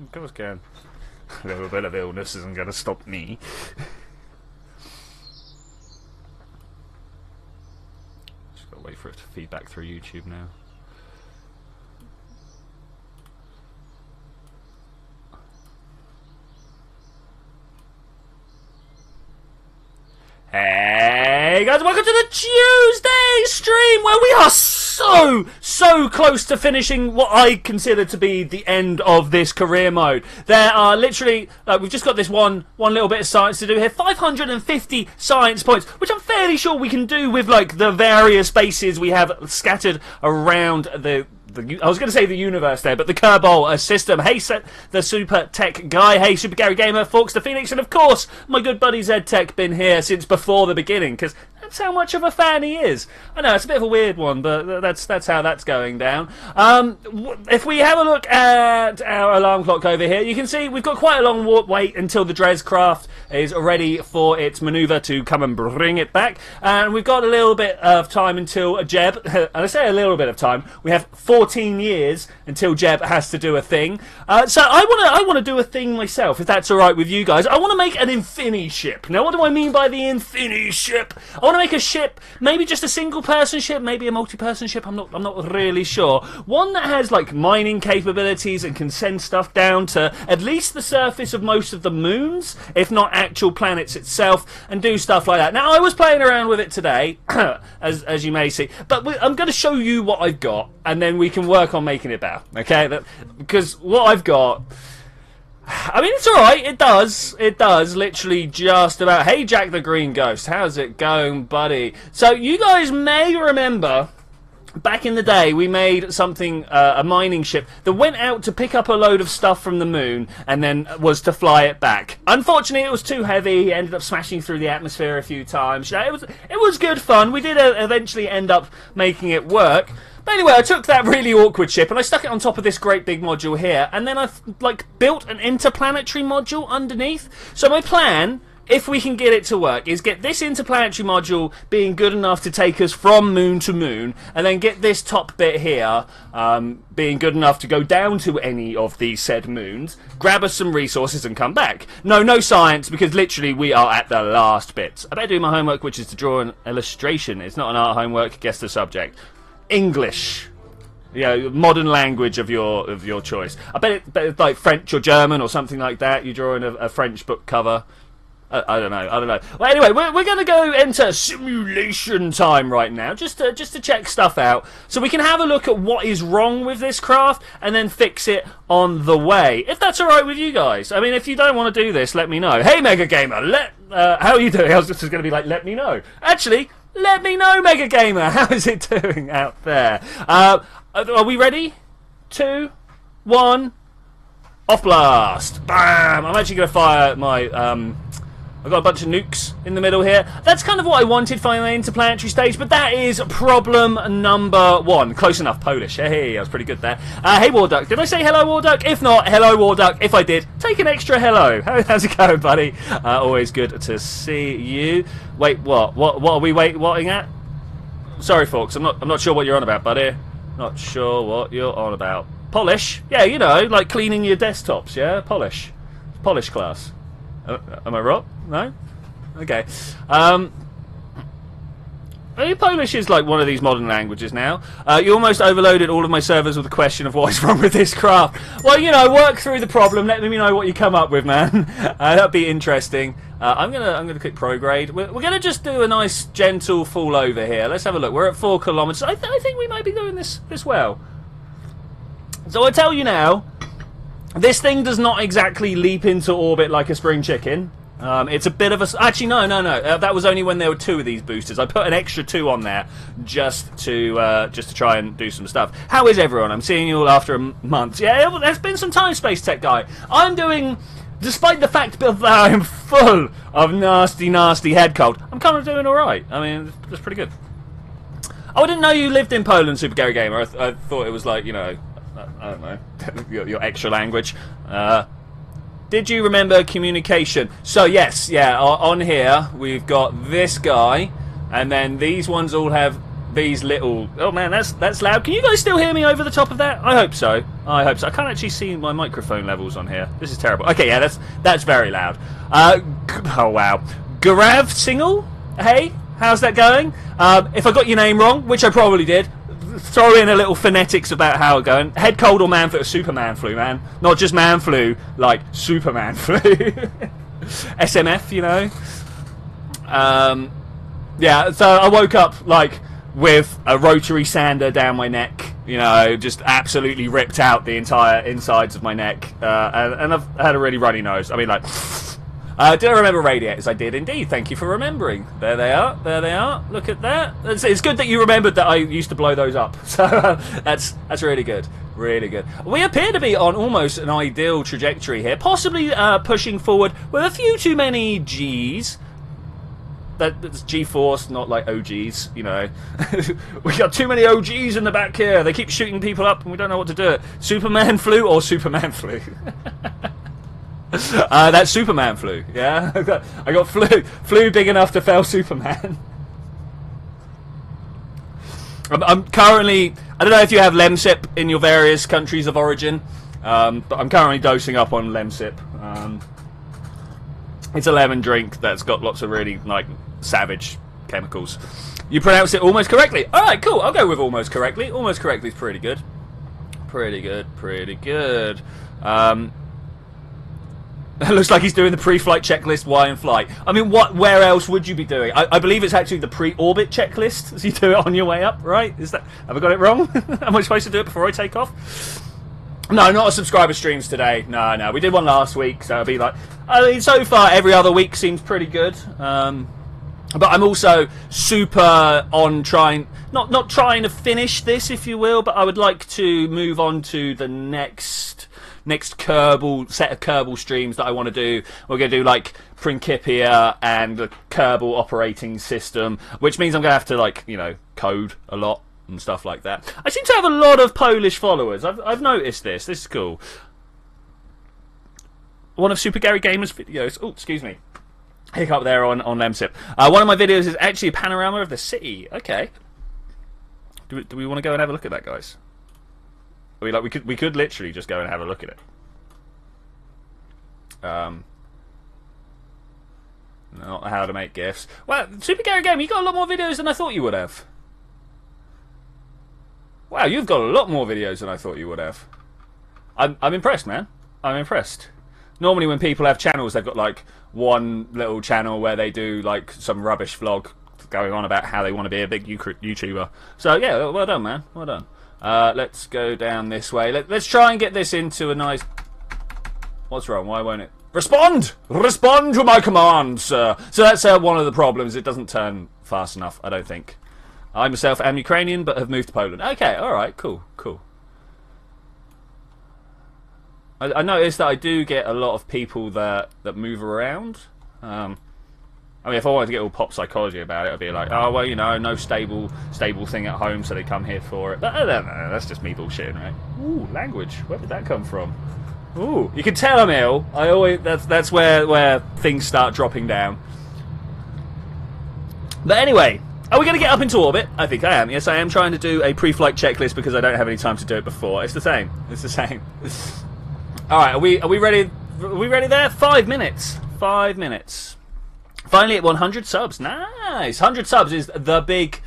Of course can. A little bit of illness isn't going to stop me. Just got to wait for it to feed back through YouTube now. Hey guys, welcome to the Tuesday stream where we are so close to finishing what I consider to be the end of this career mode. There are literally, we've just got this one little bit of science to do here. 550 science points, which I'm fairly sure we can do with like the various bases we have scattered around I was going to say the universe there, but the Kerbal system. Hey, the Super Tech Guy. Hey, Super Gary Gamer, Forks the Phoenix, and of course, my good buddy Zed Tech been here since before the beginning, because that's how much of a fan he is. I know, it's a bit of a weird one, but that's how that's going down. If we have a look at our alarm clock over here, you can see we've got quite a long wait until the Dres craft is ready for its manoeuvre to come and bring it back. And we've got a little bit of time until Jeb, and I say a little bit of time, we have 14 years until Jeb has to do a thing. So I want to do a thing myself, if that's alright with you guys. I want to make an Infiniship. Now, what do I mean by the Infiniship? I want to make a ship, maybe just a single person ship, maybe a multi-person ship, I'm not really sure. One that has like mining capabilities and can send stuff down to at least the surface of most of the moons, if not actual planets itself, and do stuff like that. Now, I was playing around with it today, as you may see, but I'm going to show you what I've got, and then we can work on making it better, okay? Because what I've got, I mean, it's alright, it does literally just about. Hey, Jack the Green Ghost, how's it going, buddy? So, you guys may remember, back in the day, we made something, a mining ship, that went out to pick up a load of stuff from the moon, and then was to fly it back. Unfortunately, it was too heavy, it ended up smashing through the atmosphere a few times. It was good fun, we did eventually end up making it work. But anyway, I took that really awkward ship and I stuck it on top of this great big module here, and then I've like built an interplanetary module underneath. So my plan, if we can get it to work, is get this interplanetary module being good enough to take us from moon to moon, and then get this top bit here being good enough to go down to any of these said moons, grab us some resources and come back. No science, because literally we are at the last bit. I better do my homework, which is to draw an illustration. It's not an art homework, guess the subject. English, modern language of your choice. I bet it's like French or German or something like that. You're drawing a French book cover. I don't know. Well, anyway, we're going to go into simulation time right now, just to check stuff out, so we can have a look at what is wrong with this craft and then fix it on the way. If that's all right with you guys. I mean, if you don't want to do this, let me know. Hey, Mega Gamer, how are you doing? I was just going to be like, let me know. Actually, let me know, Mega Gamer. How is it doing out there? Are we ready? 2, 1, off blast. Bam! I'm actually going to fire my I've got a bunch of nukes in the middle here. That's kind of what I wanted for my interplanetary stage, but that is problem number 1. Close enough, Polish. Hey, I was pretty good there. Hey, Warduck. Did I say hello, Warduck? If not, hello, Warduck. If I did, take an extra hello. How's it going, buddy? Always good to see you. Wait, what? What are we waiting at? Sorry, folks. I'm not sure what you're on about, buddy. Not sure what you're on about. Polish? Yeah, you know, like cleaning your desktops, yeah? Polish. Polish class. Am I wrong? No? Okay. Polish is like one of these modern languages now. You almost overloaded all of my servers with the question of what is wrong with this craft. Well, you know, work through the problem. Let me know what you come up with, man. That'd be interesting. I'm gonna click prograde. We're gonna just do a nice gentle fall over here. Let's have a look. We're at 4 kilometers. I think we might be doing this well. So I tell you now, this thing does not exactly leap into orbit like a spring chicken. It's a bit of a... Actually, no. That was only when there were 2 of these boosters. I put an extra 2 on there just to try and do some stuff. How is everyone? I'm seeing you all after a month. Yeah, there's been some time, Space Tech Guy. I'm doing... Despite the fact that I'm full of nasty head cold, I'm kind of doing alright. I mean, that's pretty good. Oh, I didn't know you lived in Poland, Super Gary Gamer. I thought it was like, you know... I don't know, your extra language. Did you remember communication? So yes, yeah, on here we've got this guy, and then these ones all have these little... Oh man, that's loud. Can you guys still hear me over the top of that? I hope so. I hope so. I can't actually see my microphone levels on here. This is terrible. Okay, yeah, that's very loud. Oh wow, Garav Single. Hey, how's that going? If I got your name wrong, which I probably did, throw in a little phonetics about how it's going. Head cold or man flu? Superman flu, man. Not just man flu, like Superman flu. SMF, you know. Yeah. So I woke up like with a rotary sander down my neck. You know, just absolutely ripped out the entire insides of my neck, and I've had a really runny nose. I mean, like, did I remember radiators? I did indeed. Thank you for remembering. There they are. There they are. Look at that. It's good that you remembered that I used to blow those up. So that's really good. Really good. We appear to be on almost an ideal trajectory here, possibly pushing forward with a few too many G's. That's G-Force, not like OGs, you know. We got too many OGs in the back here. They keep shooting people up and we don't know what to do. Superman flu or Superman flu? That's Superman flu, yeah? I got flu big enough to fell Superman. I'm currently, I don't know if you have Lemsip in your various countries of origin, but I'm currently dosing up on Lemsip. It's a lemon drink that's got lots of really, like, savage chemicals. You pronounce it almost correctly. Alright, cool. I'll go with almost correctly. Almost correctly is pretty good. Pretty good, pretty good. It looks like he's doing the pre-flight checklist while in flight. I mean, where else would you be doing? I believe it's actually the pre-orbit checklist, so you do it on your way up, right? Have I got it wrong? Am I supposed to do it before I take off? No, not a subscriber streams today. No. We did one last week, so it'll be like... I mean, so far, every other week seems pretty good. But I'm also super on trying... Not trying to finish this, if you will, but I would like to move on to the next Kerbal set of Kerbal streams that I want to do. We're going to do, like, Principia and the Kerbal operating system, which means I'm going to have to, like, you know, code a lot and stuff like that. I seem to have a lot of Polish followers. I've noticed this. This is cool. One of Super Gary Gamer's videos. Oh, excuse me. Hiccup there on Lemsip. One of my videos is actually a panorama of the city. Okay. Do we want to go and have a look at that, guys? I mean, like, we could literally just go and have a look at it. Not how to make GIFs. Well, Super Gary Gamer, you got a lot more videos than I thought you would have. Wow, you've got a lot more videos than I thought you would have. I'm impressed, man. I'm impressed. Normally when people have channels, they've got like one little channel where they do like some rubbish vlog going on about how they want to be a big YouTuber. So yeah, well done, man. Well done. Let's go down this way. Let's try and get this into a nice... What's wrong? Why won't it... Respond! Respond to my command, sir! So that's one of the problems. It doesn't turn fast enough, I don't think. I myself am Ukrainian, but have moved to Poland. Okay, alright, cool. I noticed that I do get a lot of people that move around. I mean, if I wanted to get all pop psychology about it, I'd be like, oh, well, you know, no stable thing at home, so they come here for it. But I don't know, that's just me bullshitting, right? Ooh, language. Where did that come from? Ooh, you can tell I'm ill. That's where things start dropping down. But anyway, are we going to get up into orbit? I think I am. Yes, I am trying to do a pre-flight checklist because I don't have any time to do it before. It's the same. It's the same. All right, are we ready? Are we ready there? 5 minutes. 5 minutes. Finally at 100 subs. Nice. 100 subs is the big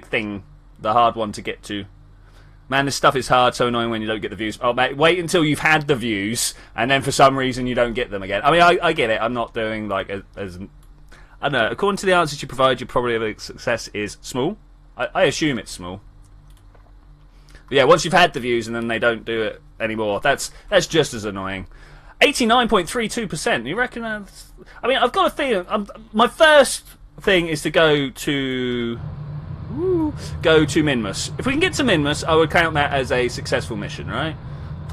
thing, the hard one to get to. Man, this stuff is hard, so annoying when you don't get the views. Oh, mate, wait until you've had the views, and then for some reason you don't get them again. I mean, I get it. I'm not doing, like, as... I don't know. According to the answers you provide, your probability of success is small. I assume it's small. But yeah, once you've had the views and then they don't do it anymore, that's just as annoying. 89.32%. You reckon that's... I mean, I've got a feeling... my first thing is to go to Minmus. If we can get to Minmus, I would count that as a successful mission, right?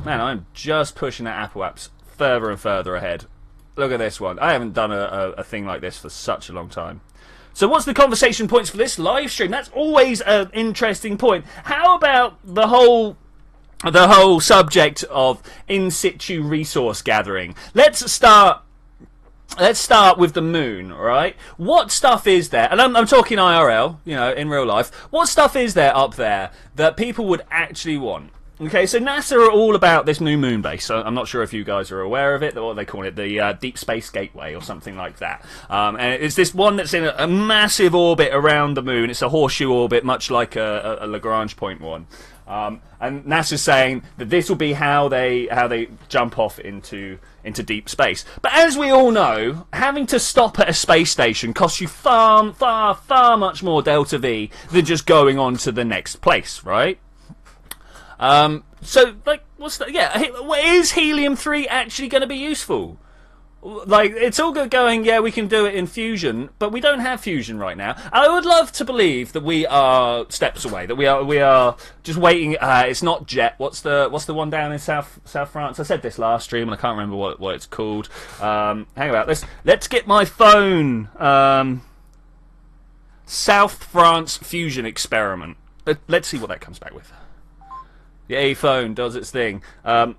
Man, I'm just pushing that Apple apps further and further ahead. Look at this one. I haven't done a thing like this for such a long time. So what's the conversation points for this live stream? That's always an interesting point. How about the whole subject of in situ resource gathering? Let's start let's start with the moon, right? What stuff is there? And I'm talking IRL, you know, in real life. What stuff is there up there that people would actually want? Okay, so NASA are all about this new moon base. So I'm not sure if you guys are aware of it. What they call it, the Deep Space Gateway or something like that. And it's this one that's in a massive orbit around the moon. It's a horseshoe orbit, much like a Lagrange point one. And NASA's saying that this will be how they jump off into deep space. But as we all know, having to stop at a space station costs you far much more delta V than just going on to the next place, right? So, like, what's that? Yeah, is helium-3 actually going to be useful? Like, it's all good going, yeah, we can do it in fusion, but we don't have fusion right now. I would love to believe that we are steps away, that we are just waiting. It's not jet. What's the one down in South France? I said this last stream, and I can't remember what it's called. Hang about this. Let's get my phone. South France fusion experiment. Let's see what that comes back with. The A phone does its thing. I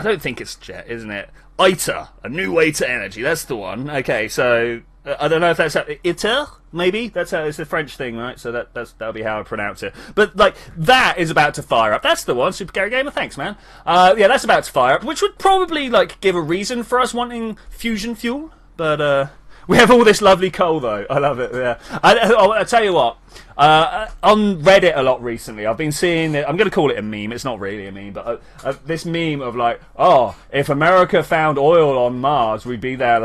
don't think it's jet, isn't it? ITER, a new way to energy. That's the one. Okay, so I don't know if that's ITER. Maybe that's how it's a French thing, right? So that'll be how I pronounce it. But like that is about to fire up. That's the one. Super Gary Gamer, thanks, man. Yeah, that's about to fire up, which would probably like give a reason for us wanting fusion fuel. But we have all this lovely coal, though. I love it. Yeah. I'll tell you what. On Reddit a lot recently, I've been seeing it. I'm going to call it a meme. It's not really a meme, but this meme of like, oh, if America found oil on Mars, we'd be there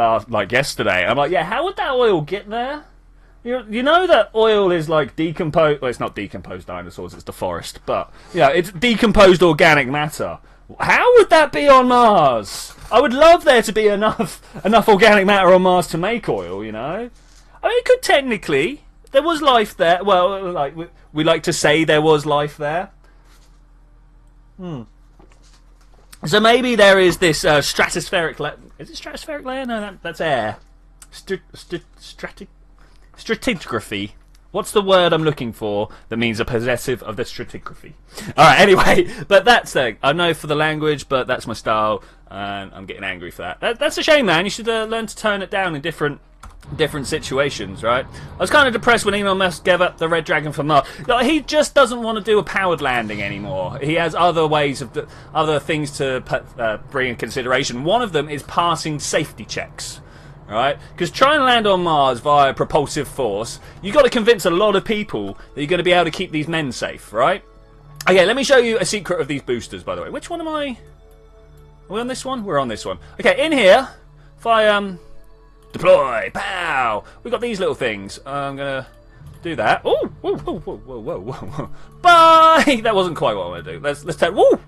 yesterday. I'm like, yeah, how would that oil get there? You know that oil is like decomposed. Well, it's not decomposed dinosaurs. It's the forest, but yeah, it's decomposed organic matter. How would that be on Mars? I would love there to be enough organic matter on Mars to make oil, you know? I mean, it could technically. There was life there. Well, like we like to say there was life there. So maybe there is this stratospheric layer. Is it stratospheric layer? No, that's air. Stratigraphy. What's the word I'm looking for that means a possessive of the stratigraphy? Alright, anyway, but that's the... I know for the language, but that's my style, and I'm getting angry for that. That's a shame, man. You should learn to tone it down in different situations, right? I was kind of depressed when Elon Musk gave up the Red Dragon for Mars. Like, he just doesn't want to do a powered landing anymore. He has other ways of... other things to bring in consideration. One of them is passing safety checks. Right? Because trying to land on Mars via propulsive force, you've got to convince a lot of people that you're going to be able to keep these men safe, right? Okay, let me show you a secret of these boosters, by the way. Which one am I? Are we on this one? We're on this one. Okay, in here, if I deploy, pow, we've got these little things. I'm going to do that. Oh, whoa, whoa, whoa, whoa, whoa, whoa. Bye! That wasn't quite what I want to do. Let's take, woo!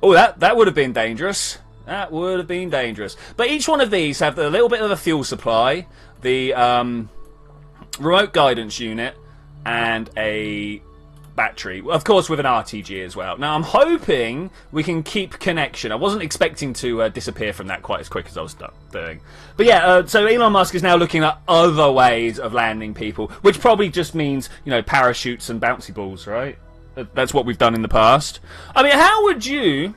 Oh, that would have been dangerous. That would have been dangerous. But each one of these have a little bit of a fuel supply, the remote guidance unit, and a battery. Of course, with an RTG as well. Now, I'm hoping we can keep connection. I wasn't expecting to disappear from that quite as quick as I was doing. But yeah, so Elon Musk is now looking at other ways of landing people, which probably just means, you know, parachutes and bouncy balls, right? That's what we've done in the past. I mean, how would you...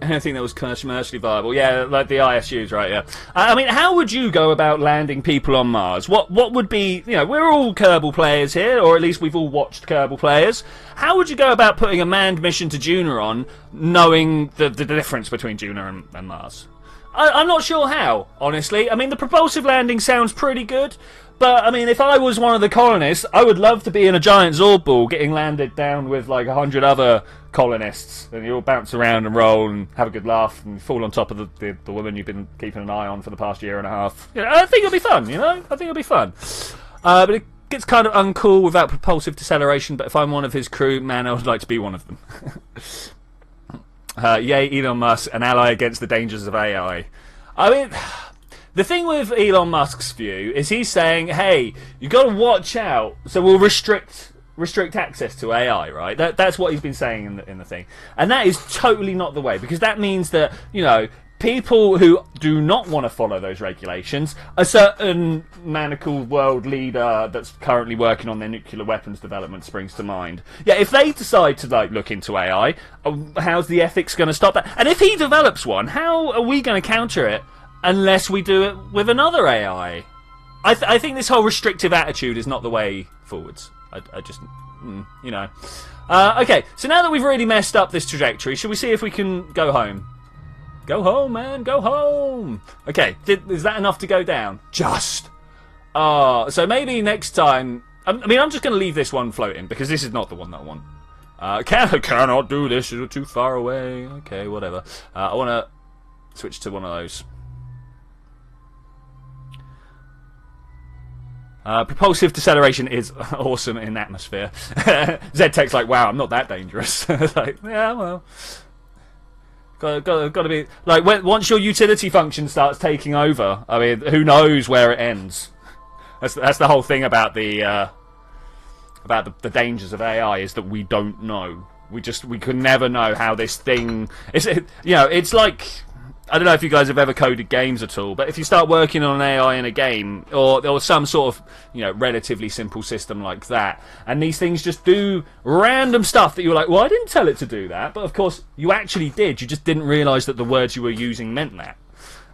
Anything that was commercially viable, yeah, like the ISUs, right? Yeah. I mean, how would you go about landing people on Mars? What would be, you know, we're all Kerbal players here, or at least we've all watched Kerbal players. How would you go about putting a manned mission to Juno on, knowing the difference between Juno and Mars? I'm not sure how, honestly. I mean, the propulsive landing sounds pretty good, but I mean, if I was one of the colonists, I would love to be in a giant Zorb ball getting landed down with like 100 other colonists, and you all bounce around and roll and have a good laugh and fall on top of the woman you've been keeping an eye on for the past year and a half. You know, I think it'll be fun, you know? I think it'll be fun. But it gets kind of uncool without propulsive deceleration, but if I'm one of his crew, man, I would like to be one of them. Yay, Elon Musk, an ally against the dangers of AI. I mean, the thing with Elon Musk's view is he's saying, hey, you got to watch out, so we'll restrict access to AI, right? That's what he's been saying in the thing. And that is totally not the way, because that means that, you know, people who do not want to follow those regulations, a certain manacled world leader that's currently working on their nuclear weapons development springs to mind. Yeah, if they decide to like look into AI, how's the ethics going to stop that? And if he develops one, how are we going to counter it unless we do it with another AI? I think this whole restrictive attitude is not the way forwards. I just, you know. Okay, so now that we've really messed up this trajectory, should we see if we can go home? Go home, man, go home. Okay, is that enough to go down? Just. So maybe next time. I mean, I'm just going to leave this one floating because this is not the one that I want. Cannot do this. You're too far away. Okay, whatever. I want to switch to one of those. Propulsive deceleration is awesome in atmosphere. Z-Tech's like, wow, I'm not that dangerous. Like, yeah, well. Got to be like once your utility function starts taking over. I mean, who knows where it ends? That's the whole thing about the dangers of AI is that we don't know. We can never know how this thing. It's like I don't know if you guys have ever coded games at all, but if you start working on an AI in a game or some sort of relatively simple system like that, and these things just do random stuff that you're like, well, I didn't tell it to do that, but of course you actually did. You just didn't realise that the words you were using meant that.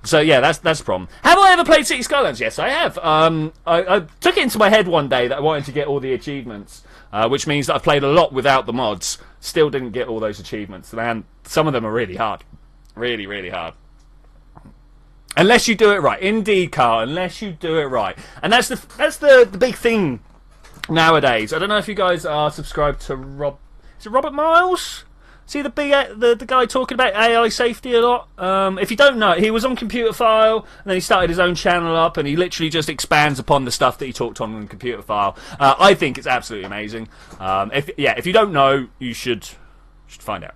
So yeah, that's the problem. Have I ever played City Skylines? Yes, I have. I took it into my head one day that I wanted to get all the achievements, which means that I've played a lot without the mods. Still didn't get all those achievements, and some of them are really hard, really, really hard. Unless you do it right, indeed, Carl. Unless you do it right, and that's the big thing nowadays. I don't know if you guys are subscribed to Is it Robert Miles? See the guy talking about AI safety a lot. If you don't know, he was on Computer File, and then he started his own channel up, and he literally just expands upon the stuff that he talked on Computer File. I think it's absolutely amazing. If you don't know, you should find out.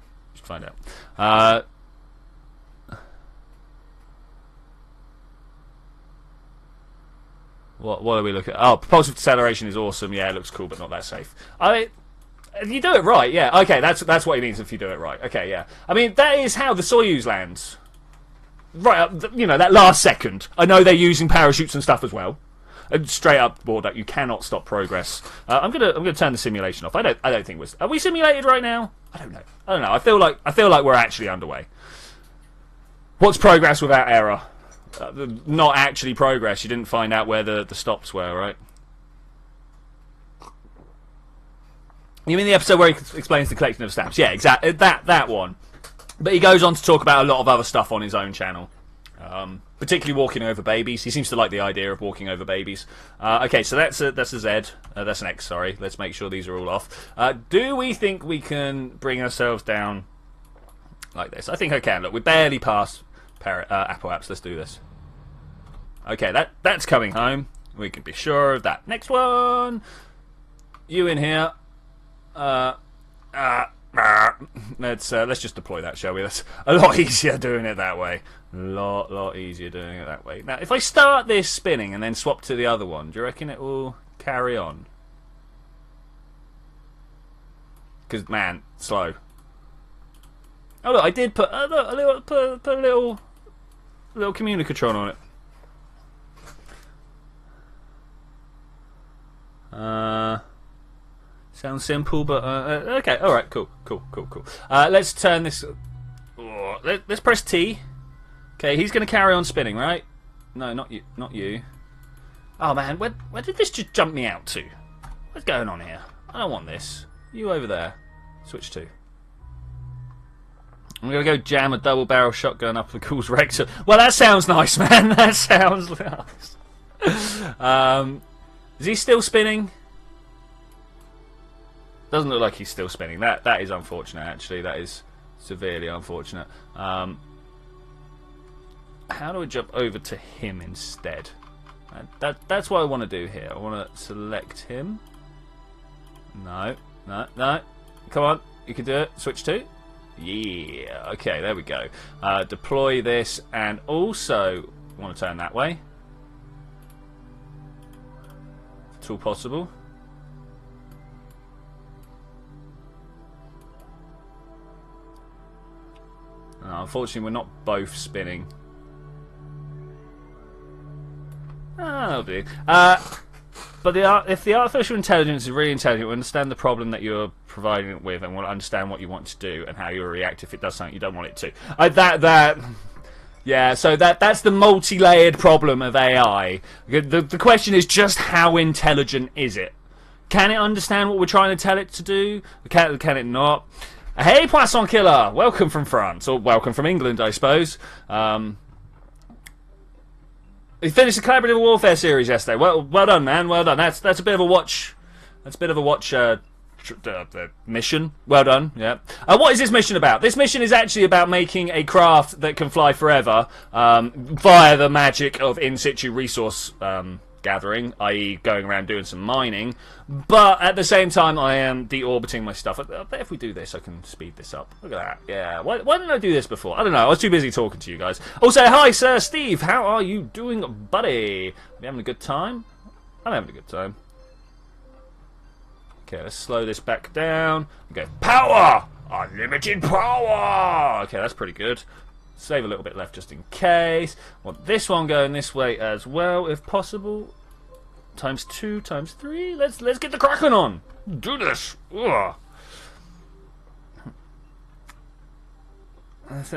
What are we looking at? Oh, propulsive deceleration is awesome. Yeah, it looks cool, but not that safe. If you do it right, yeah. Okay, that's what he means if you do it right. Okay, yeah. I mean, that is how the Soyuz lands. Right up, that last second. I know they're using parachutes and stuff as well. And straight up board that you cannot stop progress. I'm gonna turn the simulation off. I don't think are we simulated right now? I don't know. I feel like we're actually underway. What's progress without error? Not actually progress. You didn't find out where the stops were, right? You mean the episode where he explains the collection of stamps? Yeah, exactly. That one. But he goes on to talk about a lot of other stuff on his own channel. Particularly walking over babies. He seems to like the idea of walking over babies. Okay, so that's a Z. That's an X, sorry. Let's make sure these are all off. Do we think we can bring ourselves down like this? I think I can. Look, we barely passed Apple apps. Let's do this. Okay, that's coming home. We can be sure of that. Next one. You in here. Let's just deploy that, shall we? That's a lot easier doing it that way. Lot easier doing it that way. Now, if I start this spinning and then swap to the other one, do you reckon it will carry on? Because, man, slow. Oh look, I did put a little communicatron on it. Sounds simple, but okay. All right, cool. Let's turn this. Let's press T. Okay, he's going to carry on spinning, right? No, not you. Oh man, where did this just jump me out to? What's going on here? I don't want this. You over there. Switch to. I'm going to go jam a double barrel shotgun up the Cool's Rex. Well, that sounds nice, man. That sounds nice. Is he still spinning? Doesn't look like he's still spinning. That is unfortunate, actually. That is severely unfortunate. How do I jump over to him instead? That's what I want to do here. I want to select him. No. Come on, you can do it. Switch to. Yeah. Okay, there we go. Deploy this, and also want to turn that way. If at all possible. Unfortunately, we're not both spinning. That'll do. But if the artificial intelligence is really intelligent, we understand the problem that you're providing it with, and will understand what you want to do and how you'll react if it does something you don't want it to. Yeah, so that's the multi-layered problem of AI. The question is just how intelligent is it? Can it understand what we're trying to tell it to do? Can it not? Hey, Poisson Killer! Welcome from France, or welcome from England, I suppose. We finished the Collaborative Warfare series yesterday. Well done, man. Well done. That's a bit of a watch. That's a bit of a watch mission. Well done. Yeah. What is this mission about? This mission is actually about making a craft that can fly forever via the magic of in situ resource gathering, i.e. going around doing some mining. But at the same time, I am deorbiting my stuff. I bet if we do this, I can speed this up. Look at that. Yeah. Why didn't I do this before? I don't know. I was too busy talking to you guys. Also, hi, Sir Steve. How are you doing, buddy? You having a good time? I'm having a good time. Okay, let's slow this back down. Okay, power! Unlimited power! Okay, that's pretty good. Save a little bit left just in case. Want this one going this way as well, if possible. Times 2, times 3. Let's get the Kraken on. Do this. Ugh.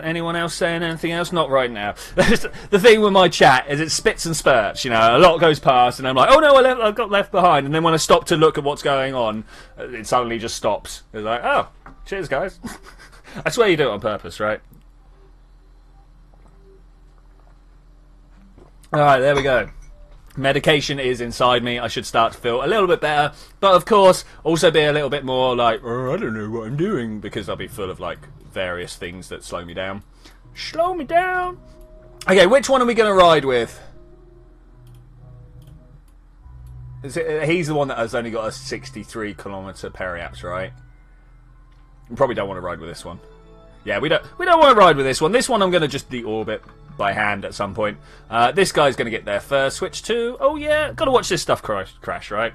Anyone else saying anything else? Not right now. The thing with my chat is it spits and spurts. You know, a lot goes past, and I'm like, oh no, I got left behind. And then when I stop to look at what's going on, it suddenly just stops. It's like, oh, cheers, guys. I swear you do it on purpose, right? Alright, there we go. Medication is inside me. I should start to feel a little bit better. But of course, also be a little bit more like, oh, I don't know what I'm doing. Because I'll be full of like various things that slow me down. Slow me down! Okay, which one are we going to ride with? He's the one that has only got a 63 kilometer periapse, right? We probably don't want to ride with this one. Yeah, we don't want to ride with this one. This one I'm going to just deorbit by hand at some point. This guy's going to get there first. Switch to... Oh yeah, got to watch this stuff crash, right?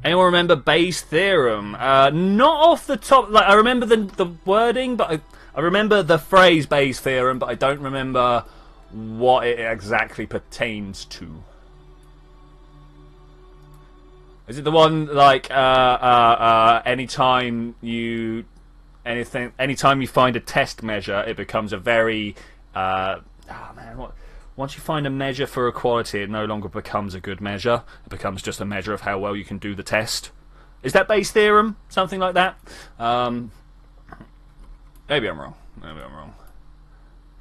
Anyone remember Bayes' theorem? Not off the top. Like I remember the wording, but I remember the phrase Bayes' theorem, but I don't remember what it exactly pertains to. Is it the one like anytime you find a test measure, it becomes a very once you find a measure for equality, it no longer becomes a good measure. It becomes just a measure of how well you can do the test. Is that Bayes' theorem? Something like that? Maybe I'm wrong.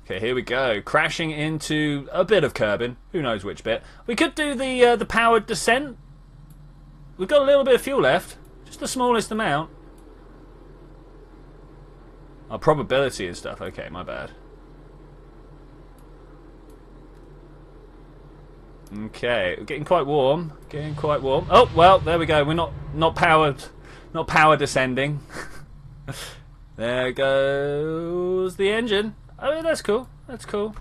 Okay, here we go. Crashing into a bit of curbing. Who knows which bit? We could do the powered descent. We've got a little bit of fuel left. Just the smallest amount. Oh, probability and stuff. Okay, my bad. Okay, we're getting quite warm. Oh, well, there we go. We're not power descending. There goes the engine. Oh, yeah, that's cool. Let's go,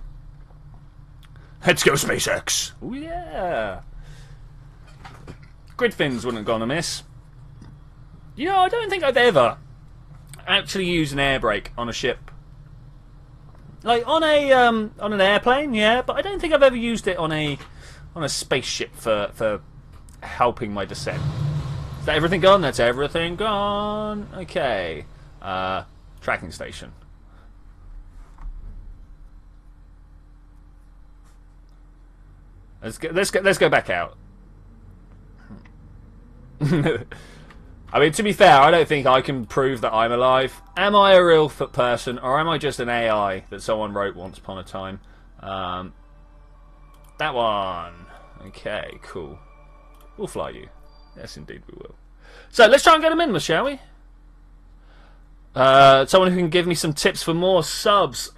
SpaceX. Oh, yeah. Grid fins wouldn't have gone amiss. You know, I don't think I've ever actually used an air brake on a ship. Like on an airplane, yeah, but I don't think I've ever used it on a spaceship for helping my descent. Is that everything gone? That's everything gone. Okay. Tracking station. Let's go back out. I mean, to be fair, I don't think I can prove that I'm alive. Am I a real person, or am I just an AI that someone wrote once upon a time? That one. Okay, cool. We'll fly you. Yes, indeed we will. So, let's try and get them in, shall we? Someone who can give me some tips for more subs.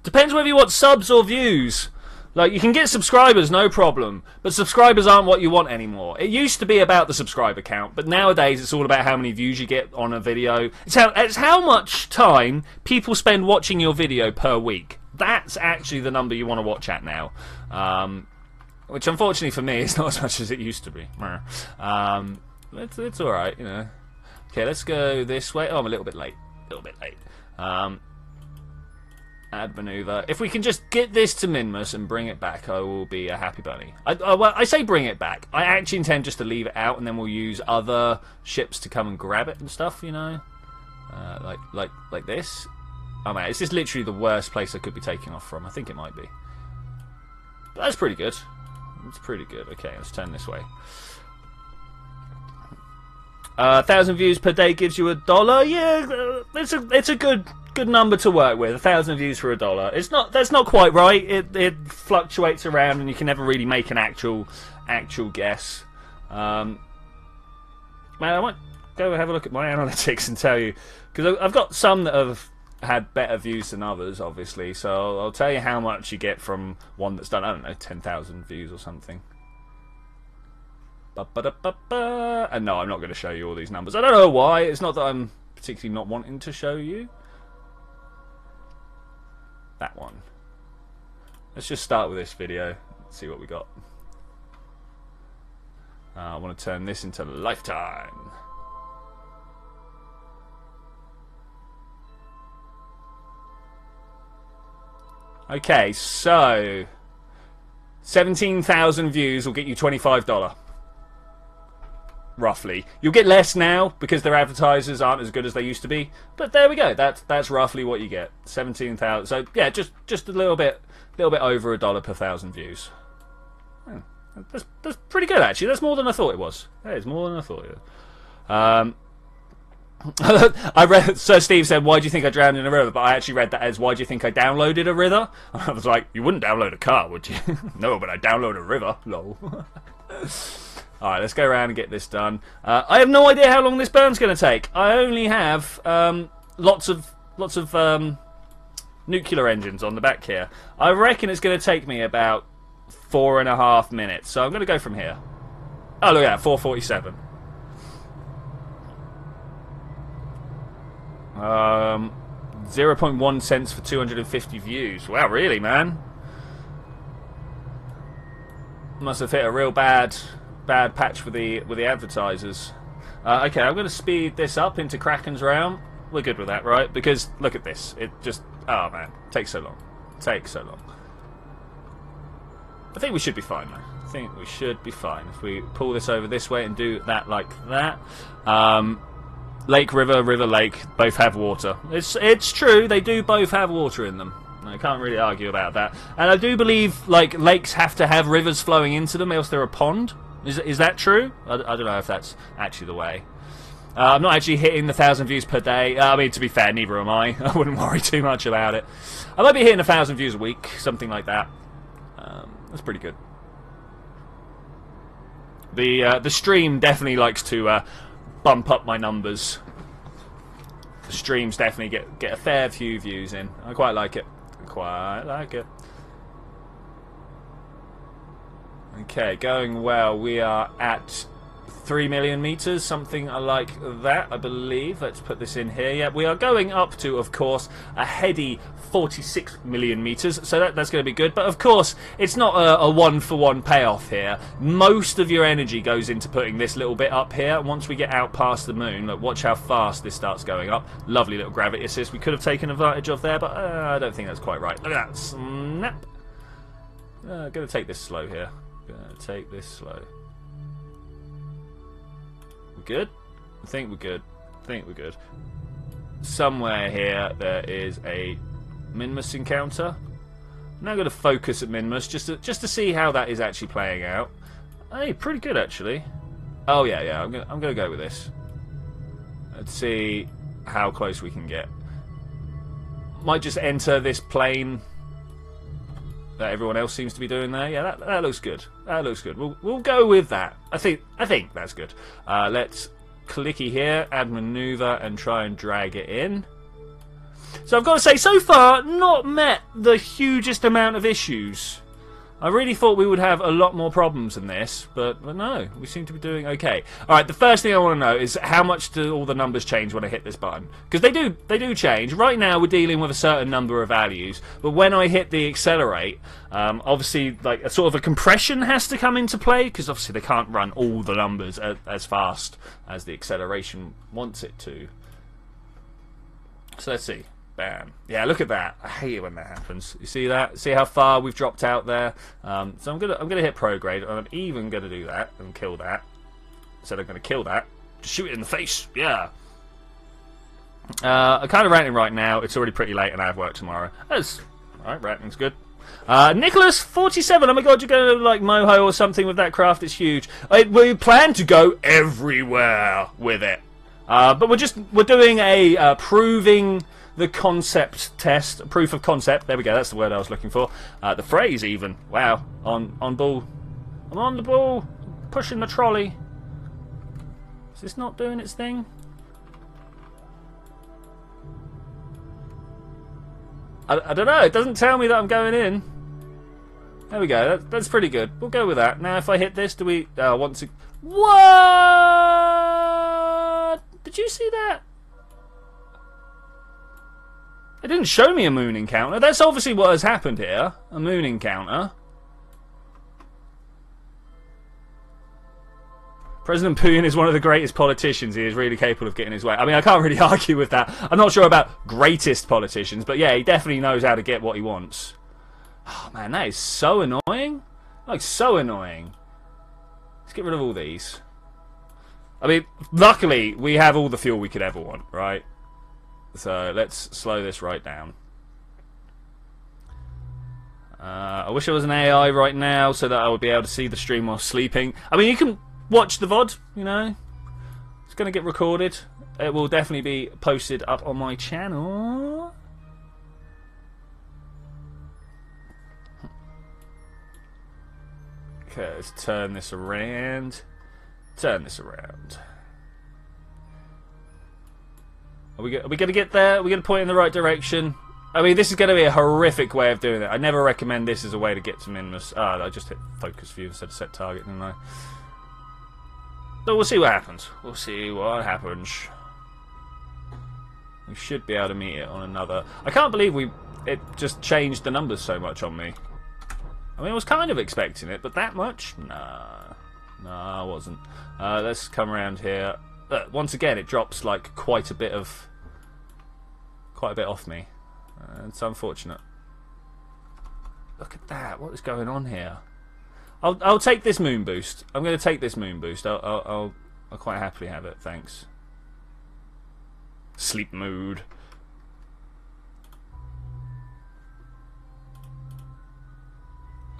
Depends whether you want subs or views. Like, you can get subscribers, no problem. But subscribers aren't what you want anymore. It used to be about the subscriber count, but nowadays it's all about how many views you get on a video. It's how much time people spend watching your video per week. That's actually the number you want to watch at now. Which, unfortunately for me, is not as much as it used to be. It's alright, you know. Okay, let's go this way. Oh, I'm a little bit late. Add maneuver. If we can just get this to Minmus and bring it back, I will be a happy bunny. Well, I say bring it back. I actually intend just to leave it out, and then we'll use other ships to come and grab it and stuff, you know? Like this. Oh man, it's just literally the worst place I could be taking off from. I think it might be. But that's pretty good. It's pretty good. Okay, let's turn this way. 1,000 views per day gives you $1. Yeah, it's a good number to work with. 1,000 views for $1. That's not quite right. It fluctuates around, and you can never really make an actual guess. Man, I might go have a look at my analytics and tell you, because I've got some that have had better views than others, obviously. So I'll tell you how much you get from one that's done, I don't know, 10,000 views or something. And no, I'm not going to show you all these numbers. I don't know why. It's not that I'm particularly not wanting to show you. That one. Let's just start with this video. Let's see what we got. I want to turn this into lifetime. Okay, so 17,000 views will get you $25. Roughly. You'll get less now because their advertisers aren't as good as they used to be. But there we go. That's roughly what you get. 17,000. So yeah, just a little bit over $1 per 1,000 views. That's pretty good actually. That's more than I thought it was. That is more than I thought it was. I read. Sir Steve said, "Why do you think I drowned in a river?" But I actually read that as, "Why do you think I downloaded a river?" I was like, "You wouldn't download a car, would you?" No, but I download a river. Lol. All right, let's go around and get this done. I have no idea how long this burn's going to take. I only have lots of nuclear engines on the back here. I reckon it's going to take me about 4.5 minutes. So I'm going to go from here. Oh, look at that, 4:47. 0.1 cents for 250 views. Wow, really, man? Must have hit a real bad patch with the advertisers. Okay, I'm going to speed this up into Kraken's realm. We're good with that, right? Because look at this. It just, oh man, takes so long. Takes so long. I think we should be fine, though. I think we should be fine if we pull this over this way and do that like that. Lake, river, river, lake, both have water. It's true, they do both have water in them. I can't really argue about that. And I do believe like lakes have to have rivers flowing into them, else they're a pond. Is that true? I don't know if that's actually the way. I'm not actually hitting the 1,000 views per day. I mean, to be fair, neither am I. I wouldn't worry too much about it. I might be hitting 1,000 views a week, something like that. That's pretty good. The stream definitely likes to bump up my numbers. The streams definitely get a fair few views in. I quite like it. Quite like it. Okay, going well. We are at 3 million meters, something like that, I believe. Let's put this in here. Yeah, we are going up to, of course, a heady 46 million meters, so that's going to be good. But of course, it's not a one-for-one payoff here. Most of your energy goes into putting this little bit up here. Once we get out past the moon, look, watch how fast this starts going up. Lovely little gravity assist we could have taken advantage of there, but I don't think that's quite right. Look at that. Snap. Going to take this slow here. Going to take this slow. We're good? I think we're good. I think we're good. Somewhere here there is a Minmus encounter. I'm now going to focus at Minmus just to see how that is actually playing out. Hey, pretty good actually. Oh yeah. I'm going to go with this. Let's see how close we can get. Might just enter this plane that everyone else seems to be doing there. Yeah, that looks good. That looks good. We'll go with that. I think that's good. Let's clicky here, add maneuver, and try and drag it in. So I've got to say, so far, not met the hugest amount of issues. I really thought we would have a lot more problems than this, but no, we seem to be doing okay. Alright, the first thing I want to know is how much do all the numbers change when I hit this button? Because they do change. Right now we're dealing with a certain number of values, but when I hit the accelerate, obviously like a sort of a compression has to come into play, because obviously they can't run all the numbers as fast as the acceleration wants it to. So let's see. Bam. Yeah, look at that. I hate it when that happens. You see that? See how far we've dropped out there? So I'm gonna hit prograde, and I'm even gonna do that and kill that. Said I'm gonna kill that. Just shoot it in the face. Yeah. I'm kind of ranting right now. It's already pretty late, and I have work tomorrow. Alright, ranting's good. Nicholas 47. Oh my god, you're going to like Moho or something with that craft. It's huge. We plan to go everywhere with it. But we're doing a proving the concept test, proof of concept. There we go. That's the word I was looking for. The phrase even. Wow. On ball. I'm on the ball. Pushing the trolley. Is this not doing its thing? I don't know. It doesn't tell me that I'm going in. There we go. That's pretty good. We'll go with that. Now, if I hit this, do we want to... What? Did you see that? It didn't show me a moon encounter. That's obviously what has happened here. A moon encounter. President Putin is one of the greatest politicians. He is really capable of getting his way. I mean, I can't really argue with that. I'm not sure about greatest politicians, but yeah, he definitely knows how to get what he wants. Oh man, that is so annoying. Like, so annoying. Let's get rid of all these. I mean, luckily, we have all the fuel we could ever want, right? So, let's slow this right down. I wish I was an AI right now so that I would be able to see the stream while sleeping. I mean, you can... watch the VOD, you know. It's going to get recorded. It will definitely be posted up on my channel. Okay, let's turn this around. Turn this around. Are we going to get there? Are we going to point in the right direction? I mean, this is going to be a horrific way of doing it. I never recommend this as a way to get to Minimus. I just hit focus view instead of set target, didn't I? So we'll see what happens. We'll see what happens. We should be able to meet it on another... I can't believe it just changed the numbers so much on me. I mean, I was kind of expecting it, but that much? Nah. Nah, I wasn't. Let's come around here. Once again, it drops like quite a bit off me. It's unfortunate. Look at that. What is going on here? I'll take this moon boost. I'm going to take this moon boost. I'll quite happily have it. Thanks. Sleep mood.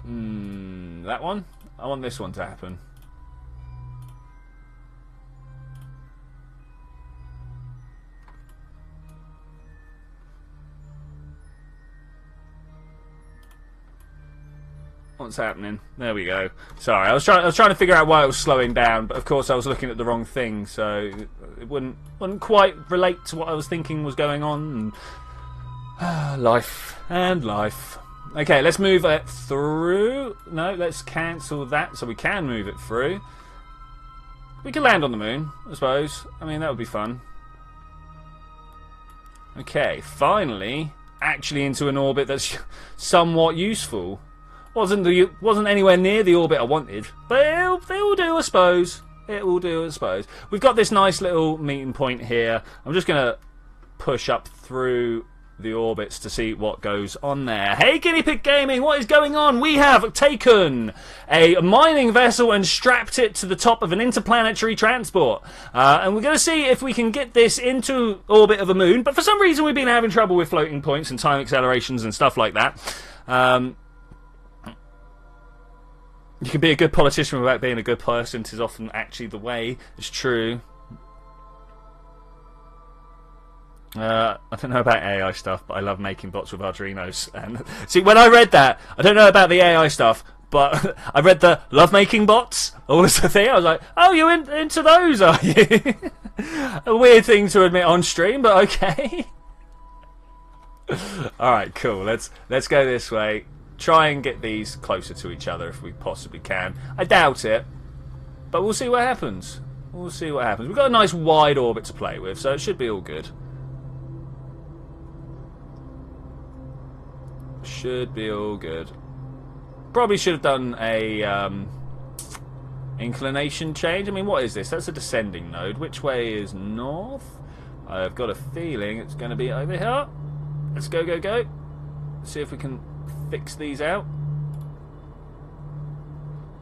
That one? I want this one to happen. What's happening? There we go. Sorry, I was trying to figure out why it was slowing down, but of course I was looking at the wrong thing, so it wouldn't quite relate to what I was thinking was going on. And life and life. Okay, let's move it through. No, let's cancel that so we can move it through. We can land on the moon, I suppose. I mean, that would be fun. Okay, finally, actually into an orbit that's somewhat useful. Wasn't anywhere near the orbit I wanted, but it will do, I suppose. It will do, I suppose. We've got this nice little meeting point here. I'm just going to push up through the orbits to see what goes on there. Hey, Guinea Pig Gaming, what is going on? We have taken a mining vessel and strapped it to the top of an interplanetary transport. And we're going to see if we can get this into orbit of a moon. But for some reason, we've been having trouble with floating points and time accelerations and stuff like that. You can be a good politician without being a good person. It is often actually the way. It's true. I don't know about AI stuff, but I love making bots with Arduinos. And see, when I read that, I don't know about the AI stuff, but I read the love making bots. All was the thing. I was like, oh, you're into those, are you? A weird thing to admit on stream, but okay. All right, cool. Let's go this way. Try and get these closer to each other if we possibly can. I doubt it, but we'll see what happens. We'll see what happens. We've got a nice wide orbit to play with, so it should be all good. Should be all good. Probably should have done a inclination change. I mean, what is this? That's a descending node. Which way is north? I've got a feeling it's going to be over here. Let's go, go, go. See if we can fix these out.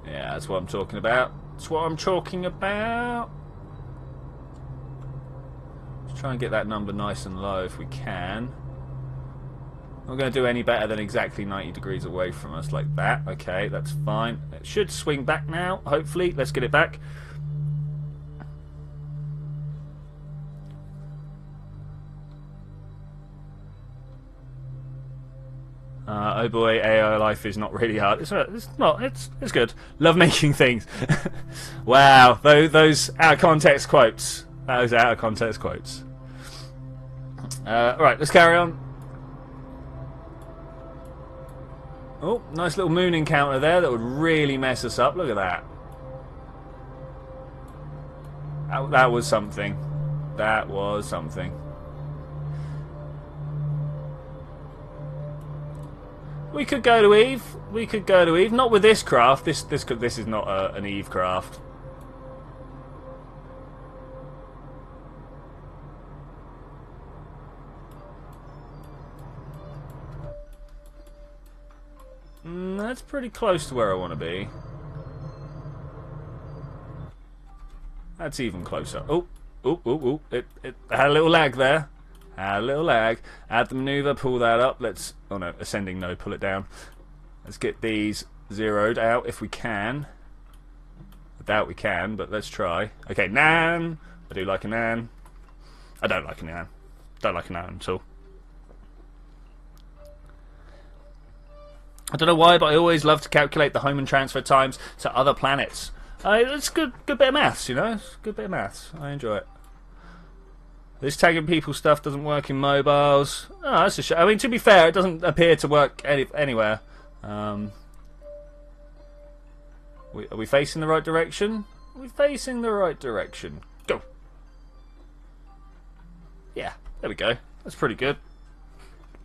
Yeah, that's what I'm talking about. That's what I'm talking about. Let's try and get that number nice and low if we can. Not going to do any better than exactly 90 degrees away from us like that. Okay, that's fine. It should swing back now, hopefully. Let's get it back. Oh boy, AI life is not really hard. It's good. Love making things. Wow, those out of context quotes. Those out of context quotes. Right, let's carry on. Oh, nice little moon encounter there that would really mess us up. Look at that. That was something. That was something. We could go to Eve. We could go to Eve. Not with this craft. This is not an Eve craft. That's pretty close to where I want to be. That's even closer. Oh, oh, oh, oh! It had a little lag there. Had a little lag. Add the maneuver, pull that up. Let's... Oh no, ascending no, pull it down. Let's get these zeroed out if we can. I doubt we can, but let's try. Okay, nan. I do like a nan. I don't like a nan. Don't like a nan at all. I don't know why, but I always love to calculate the home and transfer times to other planets. It's a good bit of maths, you know? It's a good bit of maths. I enjoy it. This tagging people stuff doesn't work in mobiles. Oh, that's a shame. I mean, to be fair, it doesn't appear to work anywhere. Are we facing the right direction? Are we facing the right direction? Go! Yeah, there we go. That's pretty good.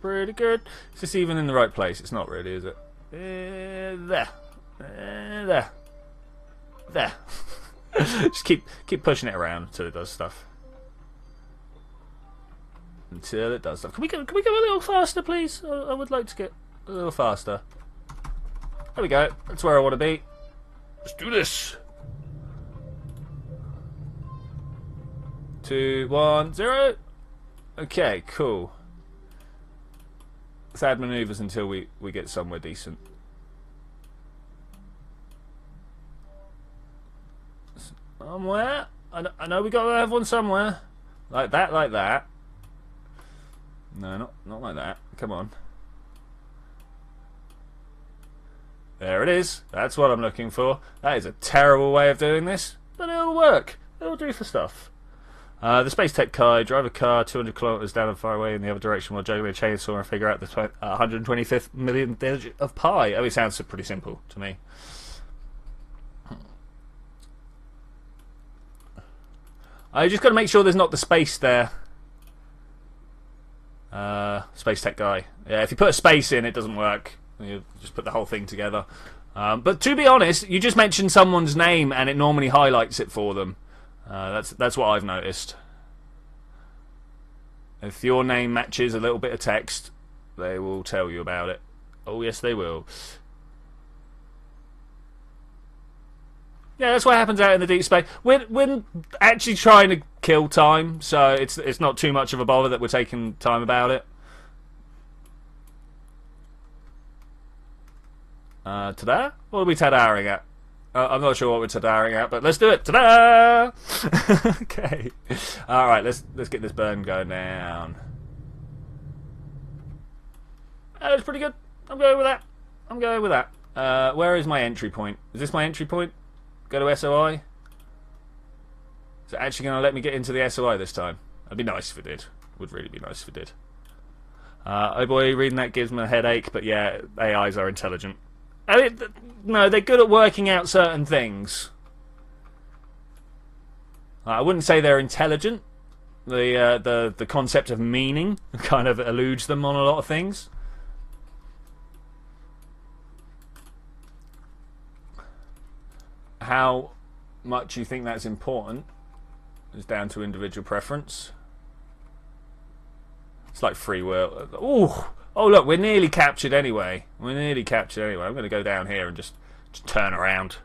Pretty good. Is this even in the right place? It's not really, is it? There. There. There. Just keep pushing it around until it does stuff. Until it does stuff. Can we go a little faster, please? I would like to get a little faster. There we go. That's where I want to be. Let's do this. 2, 1, 0. Okay, cool. Let's add maneuvers until we get somewhere decent. Somewhere. I know we got to have one somewhere. Like that, like that. No, not like that. Come on. There it is. That's what I'm looking for. That is a terrible way of doing this, but it'll work. It'll do for stuff. The Space Tech Kai, drive a car 200 kilometers down and far away in the other direction while juggling a chainsaw and figure out the 125th millionth digit of pi. Oh, it sounds pretty simple to me. I just got to make sure there's not the space there. Space Tech Guy. Yeah, if you put a space in, it doesn't work. You just put the whole thing together. But to be honest, you just mention someone's name and it normally highlights it for them. That's what I've noticed. If your name matches a little bit of text, they will tell you about it. Oh yes, they will. Yeah, that's what happens out in the deep space. We're actually trying to kill time, so it's not too much of a bother that we're taking time about it. Ta-da? What are we ta-daring at? I'm not sure what we're ta-daring at, but let's do it. Ta-da! Okay. All right, let's get this burn going down. That's pretty good. I'm going with that. I'm going with that. Where is my entry point? Is this my entry point? Go to SOI. Is it actually going to let me get into the SOI this time? That'd be nice if it did. Would really be nice if it did. Oh boy, reading that gives me a headache, but yeah, AIs are intelligent. I mean, no, they're good at working out certain things. I wouldn't say they're intelligent. The concept of meaning kind of eludes them on a lot of things. How much you think that's important is down to individual preference. It's like free will. Ooh. Oh, look, we're nearly captured anyway. I'm going to go down here and just turn around.